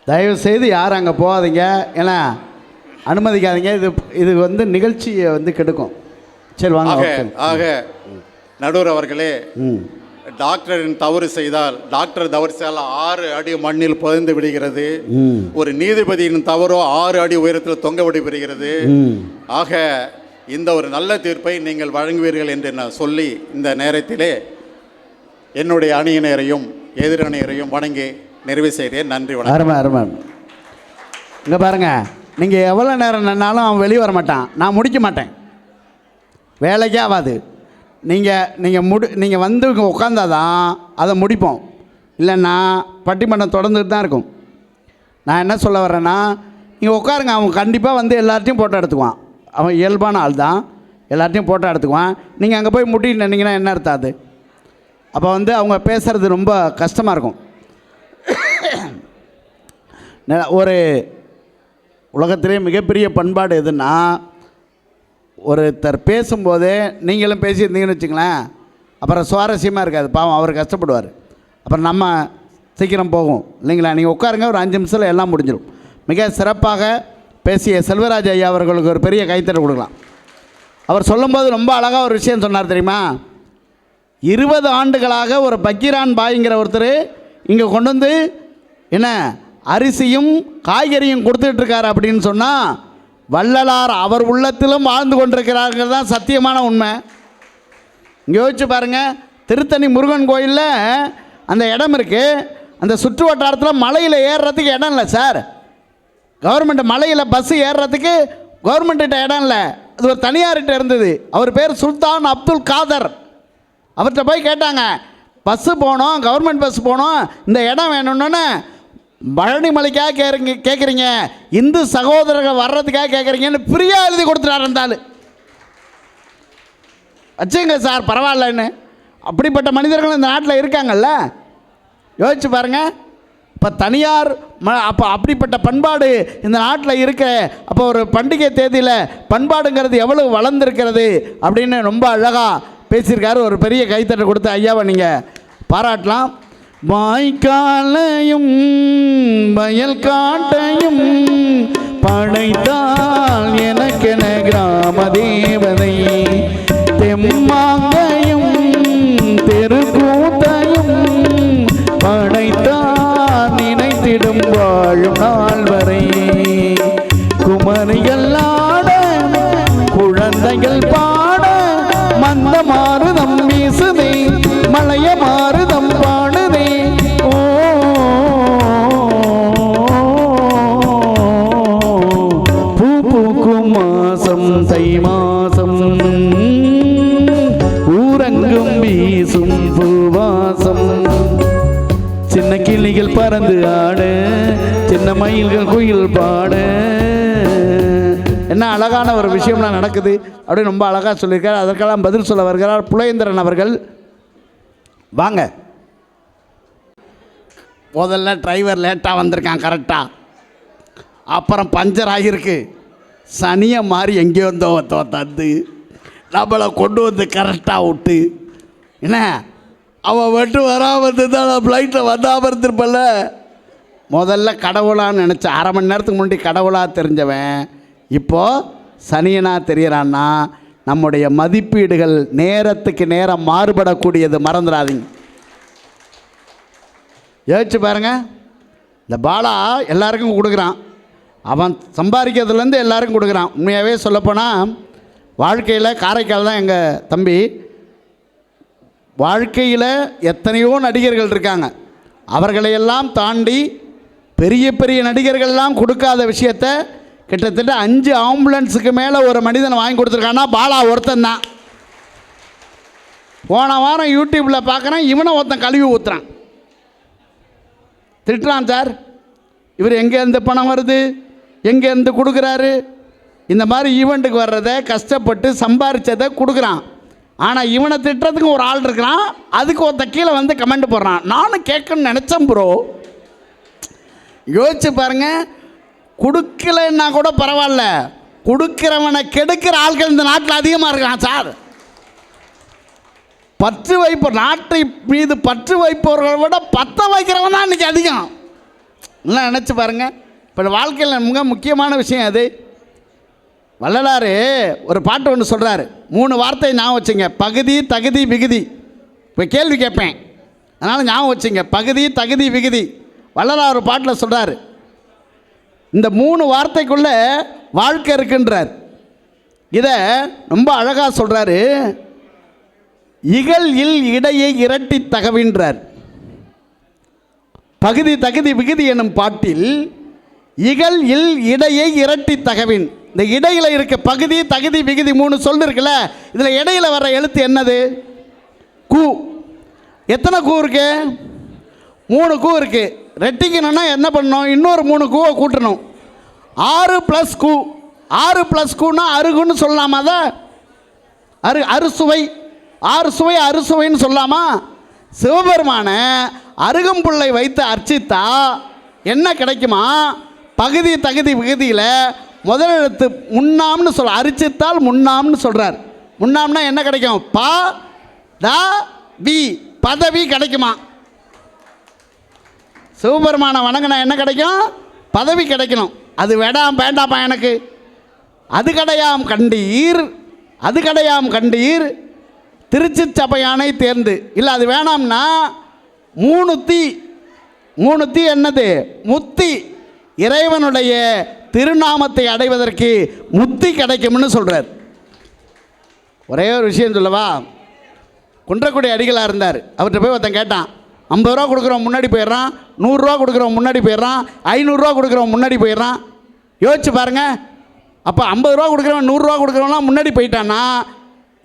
தயவு செய்து யாரும் அங்கே போகாதீங்க, ஏன்னா அனுமதிக்காதீங்க. இது வந்து நிகழ்ச்சியை வந்து கெடுக்கும். சரி வாங்க. ஆக நடுவர் அவர்களே, டாக்டரின் தவறு செய்தால் 6 அடி மண்ணில் புதைந்து விடுகிறது. ஒரு நீதிபதியின் தவறோ 6 அடி உயரத்தில் தொங்க விடுகிறது. ஆக இந்த ஒரு நல்ல தீர்ப்பை நீங்கள் வழங்குவீர்கள் என்று நான் சொல்லி இந்த நேரத்திலே என்னுடைய அணியினரையும் எதிரணியரையும் வணங்கி நிறைவு செய்கிறேன். நன்றி, வணக்கம். அருமை. இங்கே பாருங்க, நீங்கள் எவ்வளோ நேரம் நின்னாலும் அவன் வெளியே வர மாட்டான். நான் முடிக்க மாட்டேன், வேலைக்கே ஆகாது. நீங்கள் வந்து இங்கே உட்காந்தாதான் அதை முடிப்போம். இல்லைன்னா பட்டிமன்றம் தொடர்ந்துட்டு தான் இருக்கும். நான் என்ன சொல்ல வரேன்னா, நீங்கள் உட்காருங்க. அவன் கண்டிப்பாக வந்து எல்லார்ட்டையும் ஃபோட்டோ எடுத்துக்குவான். அவன் இயல்பான ஆள் தான், எல்லார்ட்டையும் ஃபோட்டோ எடுத்துக்குவான். நீங்கள் அங்கே போய் முட்டிட்டு நின்னீங்கன்னா என்ன அர்த்தம்? அது அப்போ வந்து அவங்க பேசுகிறது ரொம்ப கஷ்டமாக இருக்கும். ஒரு உலகத்திலே மிகப்பெரிய பண்பாடு எதுன்னா, ஒருத்தர் பேசும்போதே நீங்களும் பேசியிருந்தீங்கன்னு வச்சுங்களேன், அப்புறம் சுவாரஸ்யமாக இருக்காது. பாவம் அவர் கஷ்டப்படுவார். அப்புறம் நம்ம சீக்கிரம் போகும் இல்லைங்களா? நீங்கள் உட்காருங்க, ஒரு 5 நிமிஷத்தில் எல்லாம் முடிஞ்சிடும். மிக சிறப்பாக பேசிய செல்வராஜ் ஐயா அவர்களுக்கு ஒரு பெரிய கைத்தட்டல் கொடுக்கலாம். அவர் சொல்லும்போது ரொம்ப அழகாக ஒரு விஷயம் சொன்னார் தெரியுமா? 20 ஆண்டுகளாக ஒரு பக்கீரான் பாய்ங்கிற ஒருத்தர் இங்கே கொண்டு வந்து என்ன அரிசியும் காய்கறியும் கொடுத்துட்ருக்காரு அப்படின்னு சொன்னால், வள்ளலார் அவர் உள்ளத்திலும் வாழ்ந்து கொண்டிருக்கிறார்கள் தான் சத்தியமான உண்மை. இங்கே யோசிச்சு பாருங்கள், திருத்தணி முருகன் கோயிலில் அந்த இடம் இருக்குது. அந்த சுற்று வட்டாரத்தில் மலையில் ஏறுறதுக்கு இடம் இல்லை சார். கவர்மெண்ட் மலையில் பஸ்ஸு ஏறுறதுக்கு கவர்மெண்ட்டிட்ட இடம் இல்லை, அது ஒரு தனியார்கிட்ட இருந்தது. அவர் பேர் சுல்தான் அப்துல் காதர். அவர்கிட்ட போய் கேட்டாங்க, பஸ்ஸு போகணும், கவர்மெண்ட் பஸ் போகணும், இந்த இடம் வேணும்னு. பழனி மலைக்காக கேட்குறீங்க, இந்து சகோதரர்கள் வர்றதுக்காக கேட்குறீங்கன்னு ஃப்ரீயாக எழுதி கொடுத்துட்டாரு இருந்தாலும். வச்சுங்க சார், பரவாயில்லன்னு. அப்படிப்பட்ட மனிதர்கள் இந்த நாட்டில் இருக்காங்கல்ல, யோசிச்சு பாருங்கள். இப்போ தனியார் அப்போ அப்படிப்பட்ட பண்பாடு இந்த நாட்டில் இருக்க, அப்போ ஒரு பண்டிகை தேதியில் பண்பாடுங்கிறது எவ்வளோ வளர்ந்துருக்கிறது அப்படின்னு ரொம்ப அழகாக பேசியிருக்காரு. ஒரு பெரிய கைத்தட்டை கொடுத்து ஐயாவை நீங்கள் பாராட்டலாம். வாய்க்காலையும் வயல் காட்டையும் படைத்தால் எனக்கென கிராம தேவதை தெம்மாங்கையும் தெருக்கூத்தையும் படைத்தால் நினைத்திடும் வாழும் நாள் வரை குமரிகள் ஆட குழந்தைகள் பாட மந்த மாறுதம் வீசுதே மலைய மாறுதம் பாடுதே ஓ பூ பூக்கும் மாசம் தை மாசம் ஊரங்கும் வீசும் பூவாசம் சின்ன கிளிகள் பறந்து ஆடு சின்ன மயில்கள் குயில் பாடு என்ன அழகான ஒரு விஷயம்லாம் நடக்குது அப்படின்னு ரொம்ப அழகாக சொல்லியிருக்கார். அதற்கெல்லாம் பதில் சொல்ல வருகிறார் புலேந்திரன் அவர்கள். வாங்க. முதல்ல டிரைவர் லேட்டாக வந்திருக்கான் கரெக்டாக, அப்புறம் பஞ்சர் ஆகியிருக்கு. சனியை மாதிரி எங்கேயோ தந்து நம்மளை கொண்டு வந்து கரெக்டாக விட்டு என்ன அவன் மட்டும் வராமல் இருந்துதான் நான் ஃப்ளைட்டில் வந்தாமல் இருந்திருப்பல்ல. முதல்ல கடவுளான்னு நினச்சேன். அரை மணி நேரத்துக்கு முன்னாடி கடவுளாக தெரிஞ்சவன் இப்போது சனியனாக தெரியறான்னா நம்முடைய மதிப்பீடுகள் நேரத்துக்கு நேரம் மாறுபடக்கூடியது, மறந்துடாதீங்க. யோசிச்சு பாருங்க, இந்த பாலா எல்லாருக்கும் கொடுக்குறான், அவன் சம்பாதிக்கிறதுலேருந்து எல்லாருக்கும் கொடுக்குறான். உண்மையாகவே சொல்லப்போனால் வாழ்க்கையில் காரைக்கால் தான் எங்கள் தம்பி. வாழ்க்கையில் எத்தனையோ நடிகர்கள் இருக்காங்க, அவர்களையெல்லாம் தாண்டி பெரிய பெரிய நடிகர்கள்லாம் கொடுக்காத விஷயத்த கிட்டத்தட்ட 5 ஆம்புலன்ஸுக்கு மேலே ஒரு மனிதன் வாங்கி கொடுத்துருக்கான்னா பாலா ஒருத்தன் தான். போன வாரம் யூடியூப்பில் பார்க்குறேன், இவனை ஒருத்தன் கழுவி ஊற்றுறான், திட்டுறான். சார் இவர் எங்கேருந்து பணம் வருது, எங்கேருந்து கொடுக்குறாரு, இந்த மாதிரி ஈவெண்ட்டுக்கு வர்றதை கஷ்டப்பட்டு சம்பாரித்ததை கொடுக்குறான். ஆனால் இவனை திட்டுறதுக்கு ஒரு ஆள் இருக்கிறான், அதுக்கு ஒருத்த கீழே வந்து கமெண்ட் போடுறான். நானும் கேட்கணும்னு நினச்சேன் ப்ரோ. யோசிச்சு பாருங்க, கொடுக்கலன்னா கூட பரவாயில்ல, கொடுக்கிறவனை கெடுக்கிற ஆட்கள் இந்த நாட்டில் அதிகமாக இருக்கான் சார். பற்று வைப்போர், நாட்டை மீது பற்று வைப்பவர்களை விட பற்ற வைக்கிறவன் தான் இன்றைக்கி அதிகம். நல்லா நினச்சி பாருங்கள். இப்போ வாழ்க்கையில் மிக முக்கியமான விஷயம் அது. வள்ளலார் ஒரு பாட்டு ஒன்று சொல்கிறாரு, 3 வார்த்தை ஞாபகம் வச்சுங்க, பகுதி தகுதி விகுதி. இப்போ கேள்வி கேட்பேன், அதனால் ஞாபகம் வச்சுங்க, பகுதி தகுதி விகுதி. வள்ளலார் ஒரு பாட்டில் சொல்கிறார், இந்த 3 வார்த்தைக்குள்ளே வாழ்க்கை இருக்குன்றார். இதை ரொம்ப அழகாக சொல்கிறாரு, இகல் இல் இடையை இரட்டி தகவின்றார். பகுதி தகுதி விகுதி எனும் பாட்டில் இகல் இல் இடையை இரட்டி தகவின். இந்த இடையில் இருக்க பகுதி தகுதி விகுதி 3 சொல் இருக்குல்ல, இதில் இடையில் வர்ற எழுத்து என்னது? கூ. எத்தனை கூ இருக்கு? 3 கூ இருக்குது. ரெட்டிக்கணும்னா என்ன பண்ணணும்? இன்னொரு 3 கூவை கூட்டணும். 6 + கூ. 6 + கூன்னா அருகுன்னு சொல்லலாமா? அதை அறுசுவை, 6 சுவை அறுசுவைன்னு சொல்லலாமா? சிவபெருமான அருகம்புல்லை வைத்து அர்ச்சித்தா என்ன கிடைக்குமா? பகுதி தகுதி விகுதியில் முதல் எழுத்து முன்னாம்னு சொல்ல, அரிச்சித்தால் முன்னாம்னு சொல்கிறார். முன்னாம்னா என்ன கிடைக்கும்? ப த வி, பதவி கிடைக்குமா? சிவபெருமான வணங்கினா என்ன கிடைக்கும்? பதவி கிடைக்கணும். அது வேண்டாம்ப்பா எனக்கு. அது கடையாம் கண்டீர், அது கடையாம் கண்டீர் திருச்சி சபையானை தேர்ந்து. இல்லை அது வேணாம்னா 3 தீ. 3 தீ என்னது? முத்தி. இறைவனுடைய திருநாமத்தை அடைவதற்கு முத்தி கிடைக்கும்னு சொல்கிறார். ஒரே ஒரு விஷயம் சொல்லவா? குன்றக்குடி அடிகளாக இருந்தார். அவர்கிட்ட போய் ஒருத்தன் கேட்டான், 50 ரூபா கொடுக்குறவன் முன்னாடி போயிடுறான், 100 ரூபா கொடுக்குறவன் முன்னாடி போயிடுறான், 500 ரூபா கொடுக்குறவன் முன்னாடி போயிடுறான். யோசிச்சு பாருங்கள். அப்போ 50 ரூபா கொடுக்குறவன் 100 ரூபா கொடுக்குறவன்லாம் முன்னாடி போயிட்டான்னா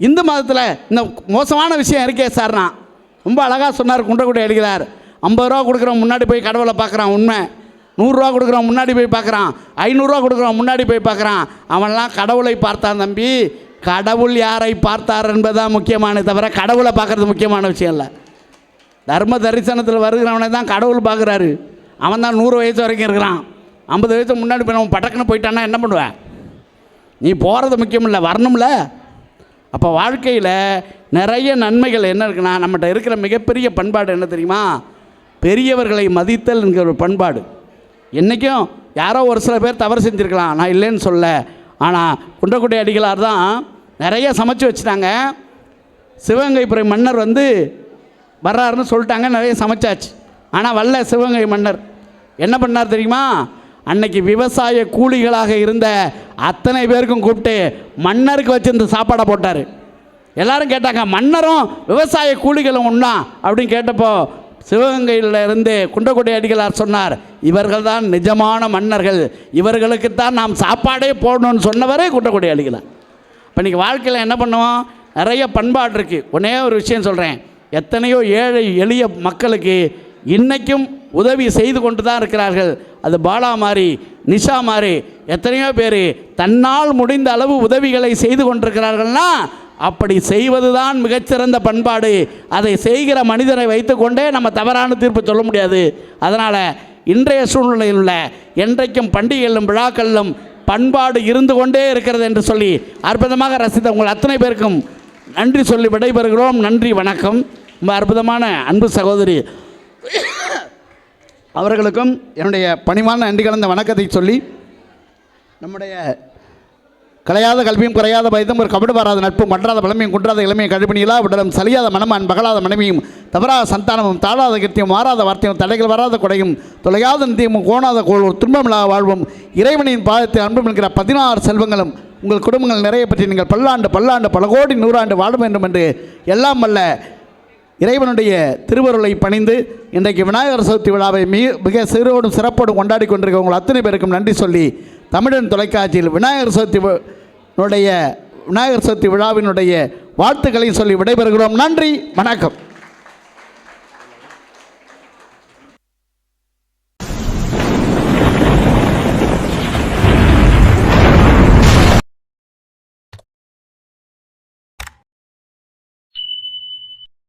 இந்து மதத்தில் இந்த மோசமான விஷயம் இருக்கே சார்னா. ரொம்ப அழகாக சொன்னார் குன்றக்குடி அடிகளார். 50 ரூபா கொடுக்குறவன் முன்னாடி போய் கடவுளை பார்க்குறான் உண்மை, 100 ரூபா கொடுக்குறவன் முன்னாடி போய் பார்க்குறான், 500 ரூபா கொடுக்குறவன் முன்னாடி போய் பார்க்குறான். அவன்லாம் கடவுளை பார்த்தான் தம்பி. கடவுள் யாரை பார்த்தார் என்பதுதான் முக்கியமானது தவிர கடவுளை பார்க்குறது முக்கியமான விஷயம் இல்லை. தர்ம தரிசனத்தில் வருகிறவனை தான் கடவுள் பார்க்குறாரு. அவன் தான் 100 வயசு வரைக்கும் இருக்கிறான். 50 வயசு முன்னாடி போய் அவன் பட்டக்குன்னு போயிட்டான்னா என்ன பண்ணுவேன்? நீ போகிறது முக்கியம் இல்லை, வரணும்ல. அப்போ வாழ்க்கையில் நிறைய நன்மைகள் என்ன இருக்குன்னா, நம்மகிட்ட இருக்கிற மிகப்பெரிய பண்பாடு என்ன தெரியுமா? பெரியவர்களை மதித்தல் என்கிற ஒரு பண்பாடு. என்றைக்கும் யாரோ ஒரு சில பேர் தவறு செஞ்சுருக்கலாம், நான் இல்லைன்னு சொல்ல. ஆனால் குன்றக்குடி அடிகளார் தான் நிறைய சமைச்சு வச்சுட்டாங்க. சிவகங்கைப்புரை மன்னர் வந்து வர்றாருன்னு சொல்லிட்டாங்க, நிறைய சமைச்சாச்சு. ஆனால் வரல சிவகங்கை மன்னர். என்ன பண்ணார் தெரியுமா? அன்னைக்கு விவசாய கூலிகளாக இருந்த அத்தனை பேருக்கும் கூப்பிட்டு மன்னருக்கு வச்சு இந்த சாப்பாடை போட்டார். எல்லாரும் கேட்டாங்க, மன்னரும் விவசாய கூலிகளும் ஒன்றா அப்படின்னு கேட்டப்போ சிவகங்கையில் இருந்து குன்றக்குடி அடிகளார் சொன்னார், இவர்கள் தான் நிஜமான மன்னர்கள், இவர்களுக்குத்தான் நாம் சாப்பாடே போடணும்னு சொன்னவரே குன்றக்குடி அடிகளார். இப்போ இன்றைக்கி வாழ்க்கையில் என்ன பண்ணுவோம்? நிறைய பண்பாடு இருக்குது. ஒன்றே ஒரு விஷயம் சொல்கிறேன், எத்தனையோ ஏழை எளிய மக்களுக்கு இன்றைக்கும் உதவி செய்து கொண்டு தான் இருக்கிறார்கள். அது பாலா மாதிரி, நிஷா மாதிரி எத்தனையோ பேர் தன்னால் முடிந்த அளவு உதவிகளை செய்து கொண்டிருக்கிறார்கள்னா அப்படி செய்வது தான் மிகச்சிறந்த பண்பாடு. அதை செய்கிற மனிதனை வைத்துக்கொண்டே நம்ம தவறான தீர்ப்பு சொல்ல முடியாது. அதனால் இன்றைய சூழ்நிலையில் உள்ள என்றைக்கும் பண்டிகைகளிலும் விழாக்களிலும் பண்பாடு இருந்து கொண்டே இருக்கிறது என்று சொல்லி அற்புதமாக ரசித்த உங்கள் அத்தனை பேருக்கும் நன்றி சொல்லி விடைபெறுகிறோம். நன்றி, வணக்கம். ரொம்ப அற்புதமான அன்பு சகோதரி அவர்களுக்கும் என்னுடைய பணிவான நன்றி கலந்த வணக்கத்தை சொல்லி, நம்முடைய கலையாத கல்வியும் குறையாத பயத்தும் ஒரு கபடு பாராத நட்பும் மற்றாத பழமையும் குன்றாத இளமையும் கழிப்பணியிலா விடலும் சலியாத மனமான் பகலாத மனைவியும் தவறாத சந்தானமும் தாழாத கீர்த்தியும் மாறாத வார்த்தையும் தடைகள் வராத கொடையும் தொலையாத நிதியமும் கோணாத கோளும் துன்பமில்லா வாழ்வும் இறைவனின் பாதத்தில் அன்பும் என்கிற 16 செல்வங்களும் உங்கள் குடும்பங்கள் நிறைய பற்றி நீங்கள் பல்லாண்டு பல்லாண்டு பல கோடி 100 ஆண்டு வாழ வேண்டும் என்று எல்லாம் வல்ல இறைவனுடைய திருவருளை பணிந்து இன்றைக்கு விநாயகர் சதுர்த்தி விழாவை மிக சிறோடும் சிறப்போடும் கொண்டாடி கொண்டிருக்க உங்கள் அத்தனை பேருக்கும் நன்றி சொல்லி, தமிழன் தொலைக்காட்சியில் விநாயகர் சதுர்த்தி விழாவினுடைய வாழ்த்துக்களையும் சொல்லி விடைபெறுகிறோம். நன்றி, வணக்கம்.